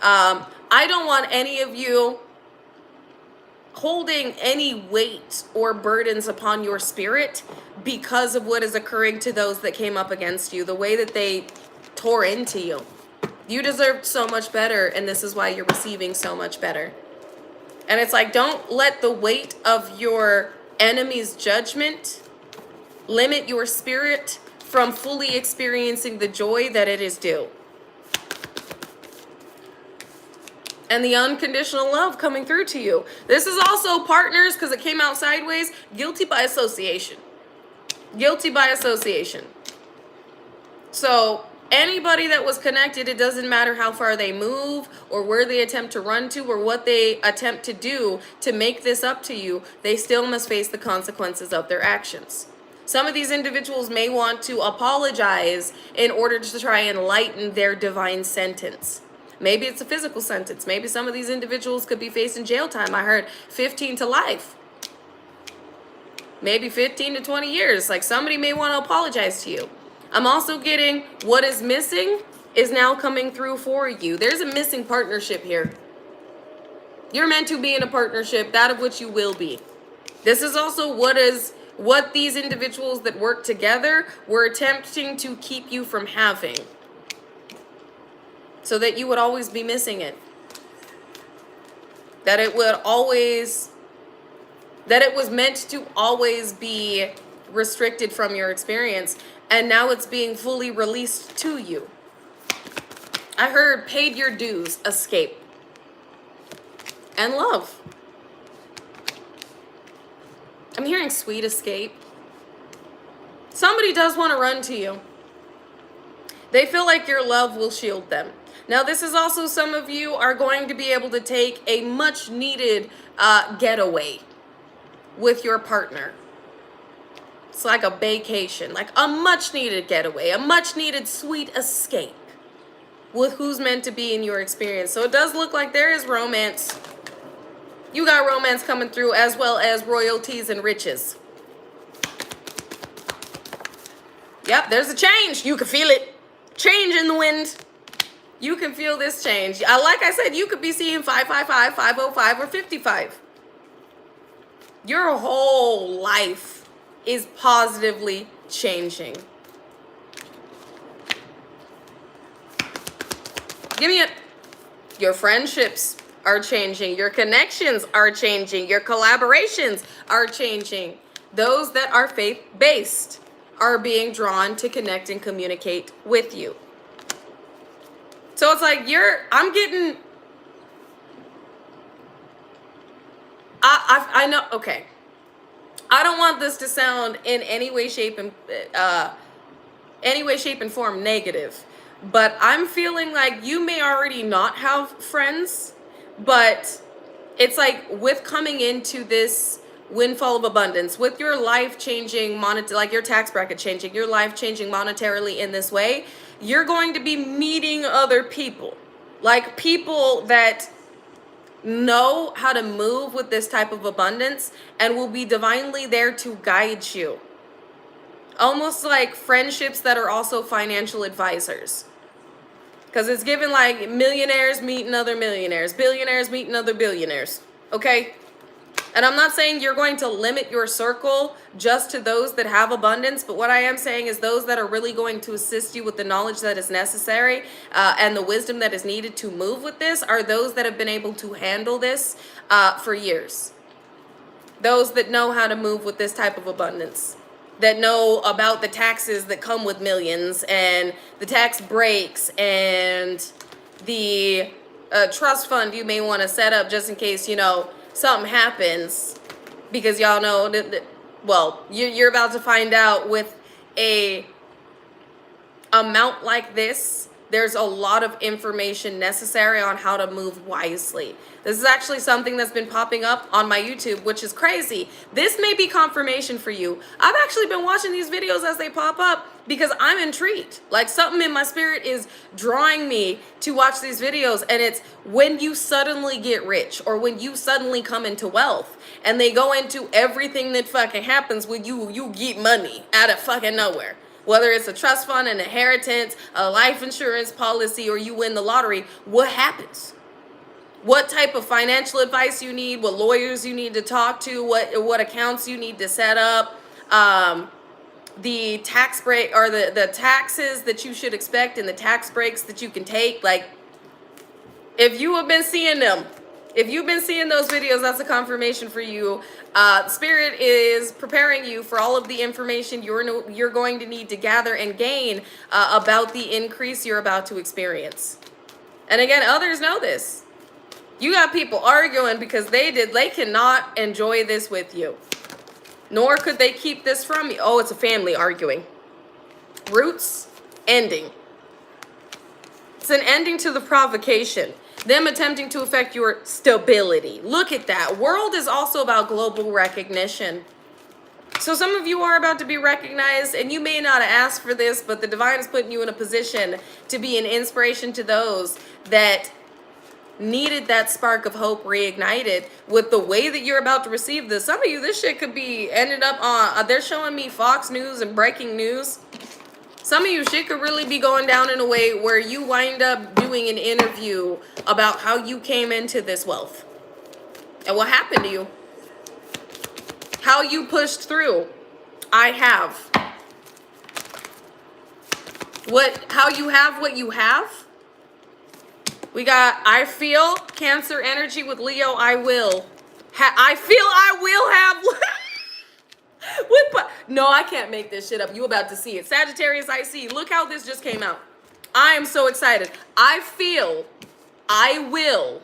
I don't want any of you holding any weight or burdens upon your spirit because of what is occurring to those that came up against you, the way that they tore into you. You deserved so much better, and this is why you're receiving so much better. And it's like, don't let the weight of your enemy's judgment limit your spirit from fully experiencing the joy that it is due. And the unconditional love coming through to you. This is also partners, because it came out sideways, guilty by association. Guilty by association. So anybody that was connected, it doesn't matter how far they move or where they attempt to run to or what they attempt to do to make this up to you, they still must face the consequences of their actions. Some of these individuals may want to apologize in order to try and lighten their divine sentence. Maybe it's a physical sentence. Maybe some of these individuals could be facing jail time. I heard 15 to life. Maybe 15 to 20 years. Like, somebody may want to apologize to you. I'm also getting what is missing is now coming through for you. There's a missing partnership here. You're meant to be in a partnership, that of which you will be. This is also what these individuals that work together were attempting to keep you from having, so that you would always be missing it. That it was meant to always be restricted from your experience, and now it's being fully released to you. I heard paid your dues, escape, and love. I'm hearing sweet escape. Somebody does want to run to you. They feel like your love will shield them. Now, this is also, some of you are going to be able to take a much needed getaway with your partner. It's like a vacation, like a much needed getaway, a much needed sweet escape with who's meant to be in your experience. So it does look like there is romance. You got romance coming through, as well as royalties and riches. Yep, there's a change. You can feel it. Change in the wind. You can feel this change. Like I said, you could be seeing 555, 505, or 55. Your whole life is positively changing. Give me it. Your friendships are changing. Your connections are changing. Your collaborations are changing. Those that are faith-based are being drawn to connect and communicate with you. So it's like I'm getting, I know, okay. I don't want this to sound in any way, shape, and form negative, but I'm feeling like you may already not have friends, but it's like with coming into this windfall of abundance, with your life changing, like your tax bracket changing, your life changing monetarily in this way, you're going to be meeting other people, like people that know how to move with this type of abundance and will be divinely there to guide you. Almost like friendships that are also financial advisors. Because it's given like millionaires meeting other millionaires, billionaires meeting other billionaires. Okay? And I'm not saying you're going to limit your circle just to those that have abundance, but what I am saying is those that are really going to assist you with the knowledge that is necessary and the wisdom that is needed to move with this are those that have been able to handle this for years. Those that know how to move with this type of abundance, that know about the taxes that come with millions and the tax breaks and the trust fund you may want to set up just in case, something happens, because y'all know that you're about to find out with a amount like this, There's a lot of information necessary on how to move wisely. This is actually something that's been popping up on my YouTube, which is crazy. This may be confirmation for you. I've actually been watching these videos as they pop up because I'm intrigued. Like, something in my spirit is drawing me to watch these videos, and it's when you suddenly get rich or when you suddenly come into wealth, and they go into everything that fucking happens when you get money out of fucking nowhere. Whether it's a trust fund, an inheritance, a life insurance policy, or you win the lottery, what happens? What type of financial advice you need, what lawyers you need to talk to, what accounts you need to set up, the tax break or the taxes that you should expect and the tax breaks that you can take. Like, if you have been seeing them, if you've been seeing those videos, that's a confirmation for you. Spirit is preparing you for all of the information you're going to need to gather and gain about the increase you're about to experience. And again, others know this. You got people arguing because they cannot enjoy this with you. Nor could they keep this from you. Oh, it's a family arguing. Roots, ending. It's an ending to the provocation. Them attempting to affect your stability. Look at that. World is also about global recognition. So some of you are about to be recognized, and you may not have asked for this, but the divine is putting you in a position to be an inspiration to those that needed that spark of hope reignited with the way that you're about to receive this. Some of you, this shit could be ended up on, they're showing me Fox News and breaking news. Some of you, shit could really be going down in a way where you wind up doing an interview about how you came into this wealth and what happened to you, how you pushed through. I have. How you have what you have. We got, I feel Cancer energy with Leo. I will. I feel I will have. No, I can't make this shit up. You about to see it. Sagittarius, I see. Look how this just came out. I am so excited. I feel I will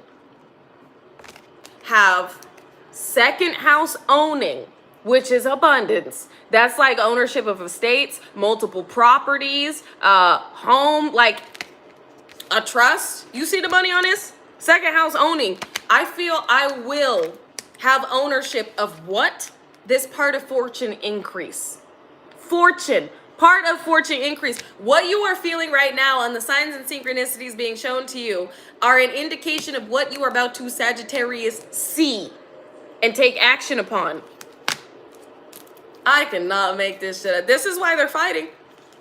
have second house owning, which is abundance. That's like ownership of estates, multiple properties, home, like a trust. You see the money on this? Second house owning. I feel I will have ownership of what? This part of fortune increase. Fortune. Part of fortune increase. What you are feeling right now on the signs and synchronicities being shown to you are an indication of what you are about to Sagittarius see and take action upon. I cannot make this shit up. This is why they're fighting.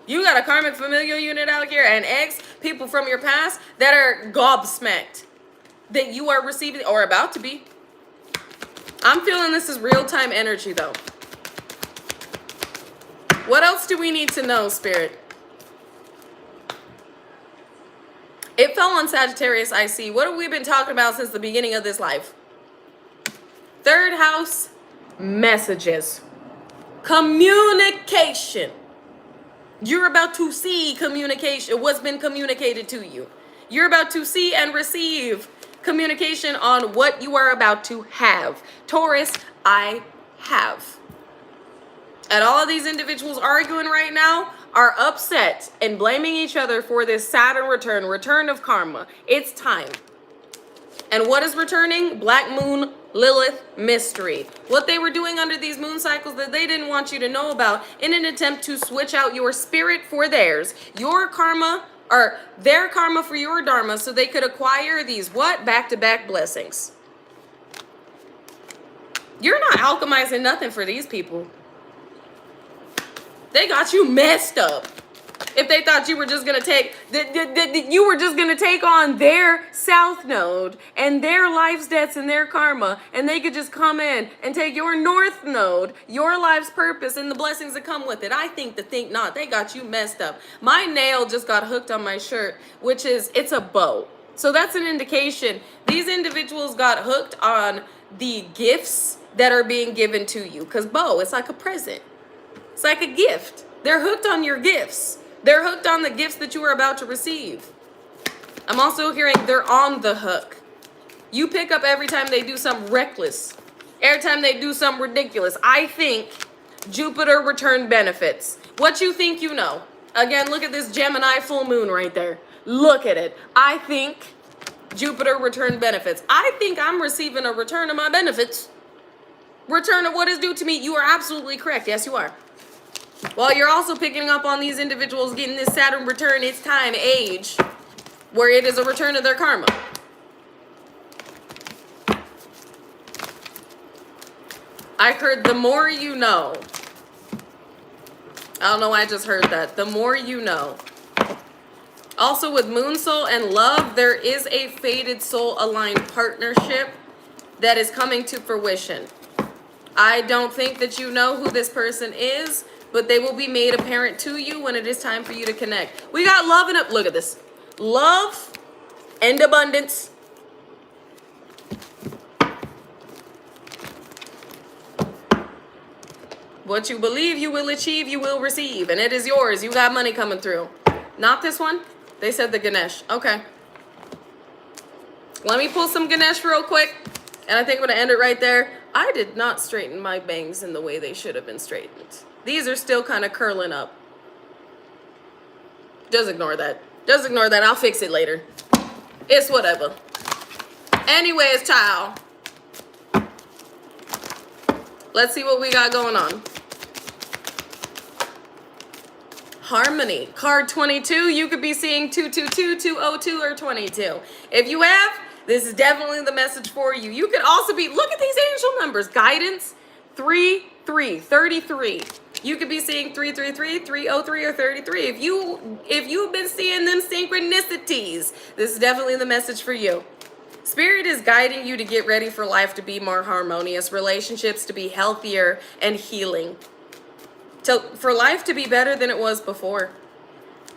You got a karmic familial unit out here and ex people from your past that are gobsmacked that you are receiving or about to be. I'm feeling this is real-time energy, though. What else do we need to know, Spirit? It fell on Sagittarius, I see. What have we been talking about since the beginning of this life? Third house, messages. Communication. You're about to see communication, what's been communicated to you. You're about to see and receive communication on what you are about to have. Taurus, I have. And all of these individuals arguing right now are upset and blaming each other for this Saturn return of karma. It's time. And what is returning? Black Moon, Lilith, mystery. What they were doing under these moon cycles that they didn't want you to know about in an attempt to switch out your spirit for theirs. Your karma or their karma for your dharma so they could acquire these what? Back-to-back blessings. You're not alchemizing nothing for these people. They got you messed up. If they thought you were just gonna take you were just gonna take on their south node and their life's debts and their karma, and they could just come in and take your north node, your life's purpose, and the blessings that come with it. I think not. They got you messed up. My nail just got hooked on my shirt, which is it's a bow. So that's an indication these individuals got hooked on the gifts that are being given to you. Because bow, it's like a present. It's like a gift. They're hooked on your gifts. They're hooked on the gifts that you are about to receive. I'm also hearing they're on the hook. You pick up every time they do something reckless. Every time they do something ridiculous. I think Jupiter return benefits. What you think you know. Again, look at this Gemini full moon right there. Look at it. I think Jupiter return benefits. I think I'm receiving a return of my benefits. Return of what is due to me. You are absolutely correct. Yes, you are. Well, you're also picking up on these individuals getting this Saturn return, its time, age, where it is a return of their karma. I heard the more you know. I don't know why I just heard that. The more you know. Also with Moon Soul and Love, there is a fated soul aligned partnership that is coming to fruition. I don't think that you know who this person is, but they will be made apparent to you when it is time for you to connect. We got love and look at this. Love and abundance. What you believe you will achieve, you will receive. And it is yours. You got money coming through. Not this one. They said the Ganesh. Okay. Let me pull some Ganesh real quick. And I think I'm going to end it right there. I did not straighten my bangs in the way they should have been straightened. These are still kind of curling up. Just ignore that. Just ignore that. I'll fix it later. It's whatever. Anyways, child. Let's see what we got going on. Harmony. Card 22. You could be seeing 222, 202, or 22. If you have, this is definitely the message for you. You could also be, look at these angel numbers. Guidance, 3, 3, 33. You could be seeing 333, 303, or 33. If you've been seeing them synchronicities, this is definitely the message for you. Spirit is guiding you to get ready for life to be more harmonious, relationships to be healthier and healing. For life to be better than it was before.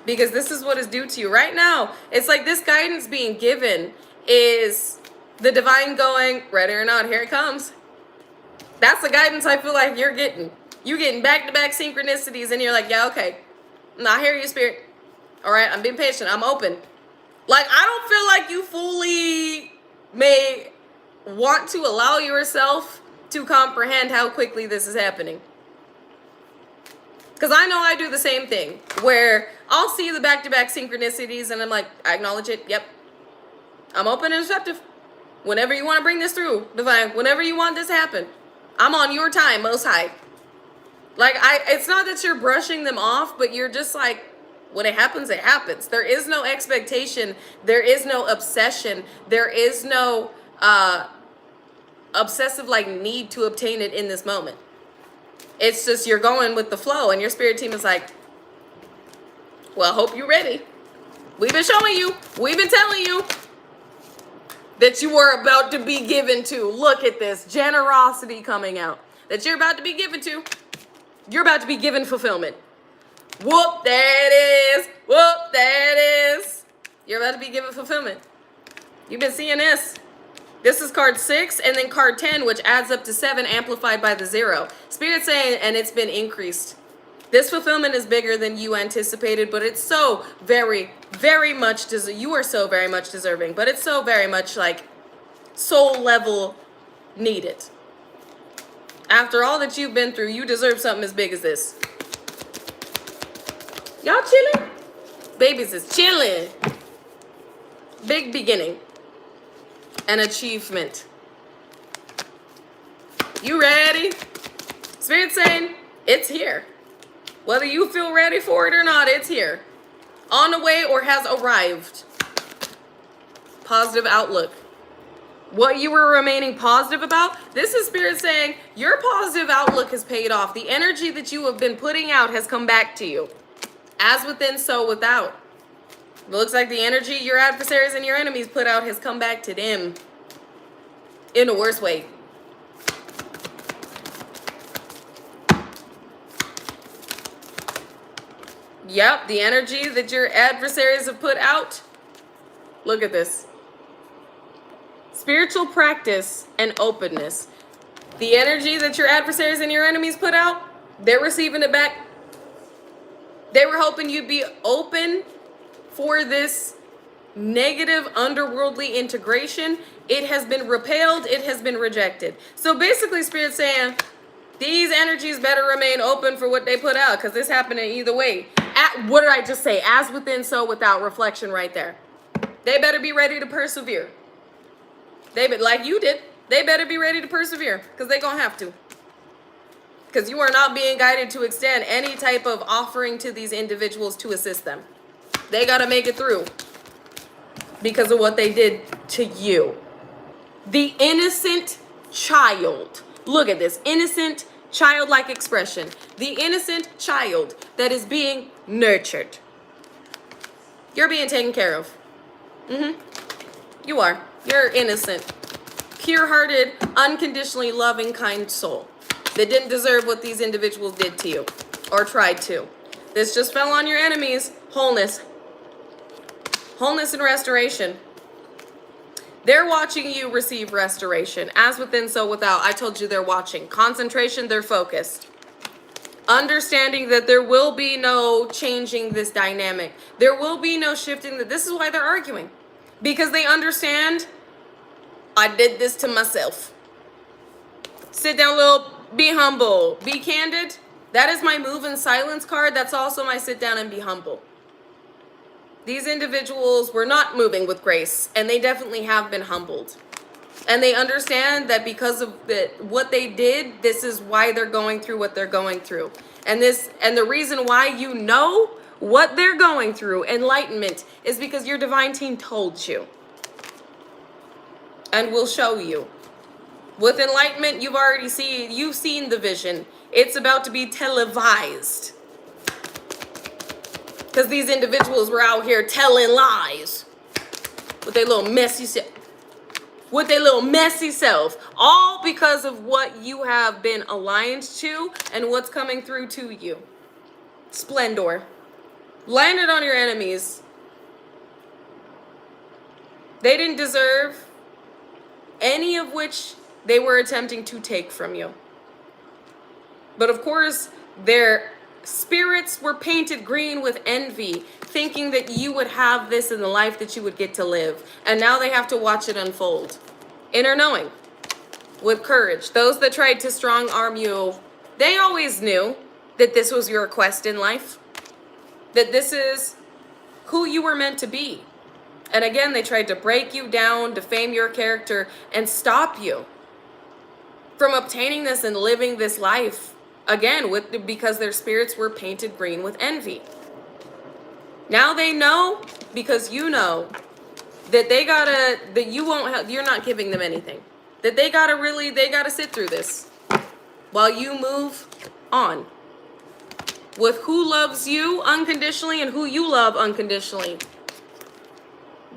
Because this is what is due to you. Right now, it's like this guidance being given is the divine going, ready or not, here it comes. That's the guidance I feel like you're getting. You're getting back-to-back synchronicities and you're like, yeah, okay. I hear you, Spirit. All right, I'm being patient. I'm open. Like, I don't feel like you fully may want to allow yourself to comprehend how quickly this is happening. Because I know I do the same thing, where I'll see the back-to-back synchronicities and I'm like, I acknowledge it. Yep. I'm open and receptive. Whenever you want to bring this through, divine, whenever you want this to happen, I'm on your time, Most High. Like, it's not that you're brushing them off, but you're just like, when it happens, it happens. There is no expectation. There is no obsession. There is no obsessive like need to obtain it in this moment. It's just you're going with the flow, and your spirit team is like, well, hope you're ready. We've been showing you. We've been telling you that you were about to be given to. Look at this generosity coming out that you're about to be given to. You're about to be given fulfillment. Whoop, there it is. Whoop, there it is. You're about to be given fulfillment. You've been seeing this. This is card 6 and then card 10, which adds up to 7 amplified by the 0. Spirit saying, and it's been increased. This fulfillment is bigger than you anticipated, but it's so very, very much, you are so very much deserving, but it's so very much like soul level needed. After all that you've been through, you deserve something as big as this. Y'all chilling? Babies is chilling. Big beginning. An achievement. You ready? Spirit saying, it's here. Whether you feel ready for it or not, it's here. On the way or has arrived. Positive outlook. What you were remaining positive about, this is Spirit saying, your positive outlook has paid off. The energy that you have been putting out has come back to you. As within, so without. It looks like the energy your adversaries and your enemies put out has come back to them. In a worse way. Yep, the energy that your adversaries have put out. Look at this. Spiritual practice and openness. The energy that your adversaries and your enemies put out, they're receiving it back. They were hoping you'd be open for this negative underworldly integration. It has been repelled. It has been rejected. So basically, Spirit's saying, these energies better remain open for what they put out, because this happening either way. What did I just say? As within, so without. Reflection right there. They better be ready to persevere. Like you did. They better be ready to persevere because they're going to have to. Because you are not being guided to extend any type of offering to these individuals to assist them. They got to make it through because of what they did to you. The innocent child. Look at this. Innocent, childlike expression. The innocent child that is being nurtured. You're being taken care of. You are. You're innocent. Pure-hearted, unconditionally loving, kind soul that didn't deserve what these individuals did to you or tried to. This just fell on your enemies. Wholeness. Wholeness and restoration. They're watching you receive restoration. As within, so without. I told you they're watching. Concentration, they're focused. Understanding that there will be no changing this dynamic. There will be no shifting. This is why they're arguing. Because they understand, I did this to myself. Sit down, little, be humble, be candid. That is my move in silence card. That's also my sit down and be humble. These individuals were not moving with grace, and they definitely have been humbled. And they understand that because of what they did, this is why they're going through what they're going through. And the reason why you know what they're going through, enlightenment, is because your divine team told you. And will show you. With enlightenment, you've seen the vision. It's about to be televised. Because these individuals were out here telling lies with their little messy self. All because of what you have been aligned to and what's coming through to you. Splendor. Landed on your enemies. They didn't deserve any of which they were attempting to take from you. But of course, their spirits were painted green with envy, thinking that you would have this in the life that you would get to live. And now they have to watch it unfold. Inner knowing. With courage. Those that tried to strong arm you, they always knew that this was your quest in life. That this is who you were meant to be. And again, they tried to break you down, defame your character, and stop you from obtaining this and living this life. Again, because their spirits were painted green with envy. Now they know, because you know, that you're not giving them anything. That they gotta sit through this while you move on with who loves you unconditionally and who you love unconditionally.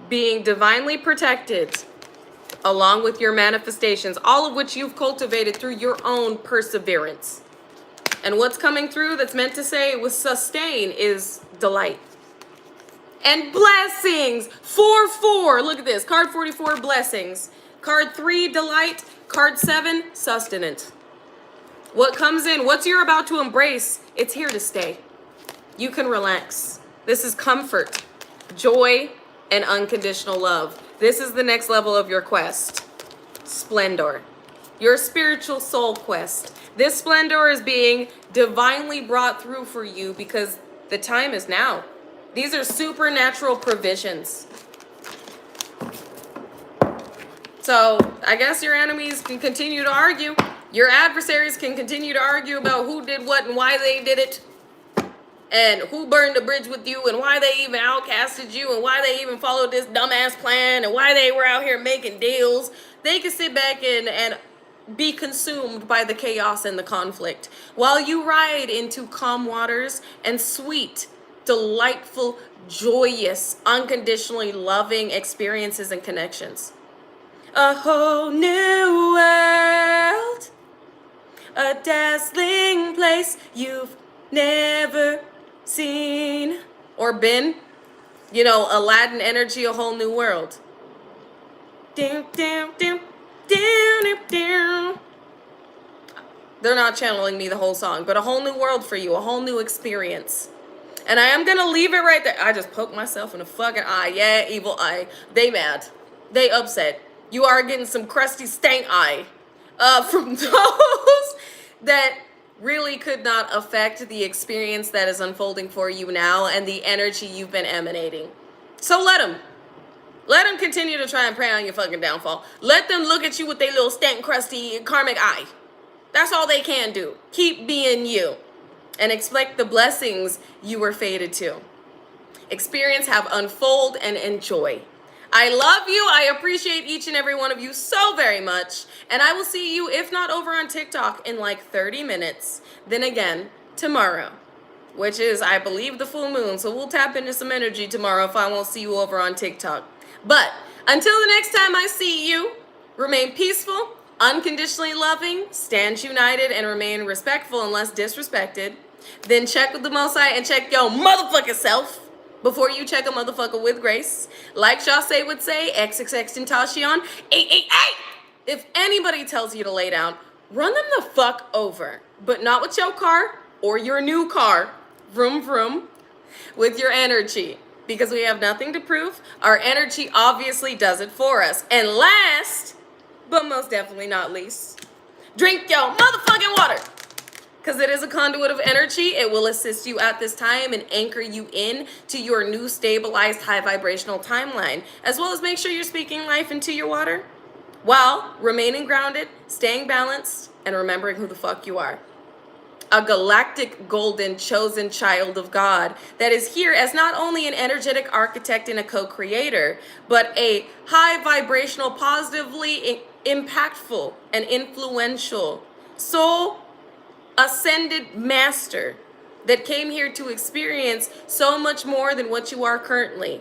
Being divinely protected along with your manifestations, all of which you've cultivated through your own perseverance. And what's coming through that's meant to say with sustain is delight. And blessings. 4-4. Look at this. Card 44, blessings. Card 3, delight. Card 7, sustenance. What comes in, what you're about to embrace, it's here to stay. You can relax. This is comfort, joy, and unconditional love. This is the next level of your quest. Splendor. Your spiritual soul quest. This splendor is being divinely brought through for you because the time is now. These are supernatural provisions. So I guess your enemies can continue to argue. Your adversaries can continue to argue about who did what and why they did it. And who burned the bridge with you and why they even outcasted you and why they even followed this dumbass plan and why they were out here making deals. They can sit back and be consumed by the chaos and the conflict while you ride into calm waters and sweet, delightful, joyous, unconditionally loving experiences and connections. A whole new world, a dazzling place you've never seen or been. You know, Aladdin energy, a whole new world. Down, down, down. They're not channeling me the whole song, but a whole new world for you, a whole new experience. And I am going to leave it right there. I just poked myself in the fucking eye. Yeah, evil eye. They mad. They upset. You are getting some crusty stank eye from those that really could not affect the experience that is unfolding for you now and the energy you've been emanating. So let them. Let them continue to try and prey on your fucking downfall. Let them look at you with their little stank, crusty, karmic eye. That's all they can do. Keep being you and expect the blessings you were fated to. Experience, have, unfold, and enjoy. I love you. I appreciate each and every one of you so very much. And I will see you, if not over on TikTok, in like 30 minutes. Then again, tomorrow, which is, I believe, the full moon. So we'll tap into some energy tomorrow if I won't see you over on TikTok. But until the next time I see you, remain peaceful, unconditionally loving, stand united, and remain respectful unless disrespected. Then check with the Most High and check your motherfucking self before you check a motherfucker with grace. Like Jase would say, XXX Tentacion, 888. If anybody tells you to lay down, run them the fuck over. But not with your car or your new car. Vroom vroom. With your energy. Because we have nothing to prove. Our energy obviously does it for us. And last, but most definitely not least, drink your motherfucking water. Because it is a conduit of energy. It will assist you at this time and anchor you in to your new stabilized high vibrational timeline. As well as make sure you're speaking life into your water while remaining grounded, staying balanced, and remembering who the fuck you are. A galactic golden chosen child of God that is here as not only an energetic architect and a co-creator, but a high vibrational, positively impactful and influential soul ascended master that came here to experience so much more than what you are currently,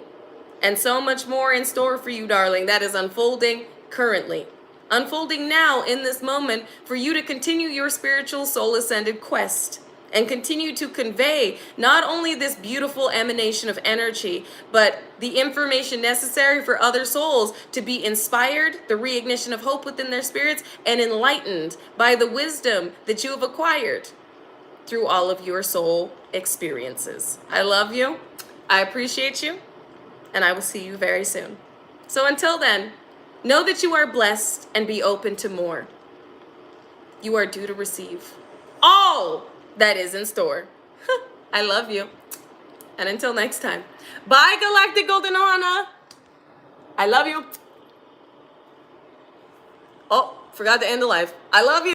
and so much more in store for you, darling, that is unfolding currently. Unfolding now in this moment for you to continue your spiritual soul ascended quest and continue to convey not only this beautiful emanation of energy, but the information necessary for other souls to be inspired, the reignition of hope within their spirits, and enlightened by the wisdom that you have acquired through all of your soul experiences. I love you. I appreciate you. And I will see you very soon. So until then, know that you are blessed and be open to more. You are due to receive all that is in store. I love you. And until next time, bye, Galactic Golden Ohana. I love you. Oh, forgot to end the live. I love you.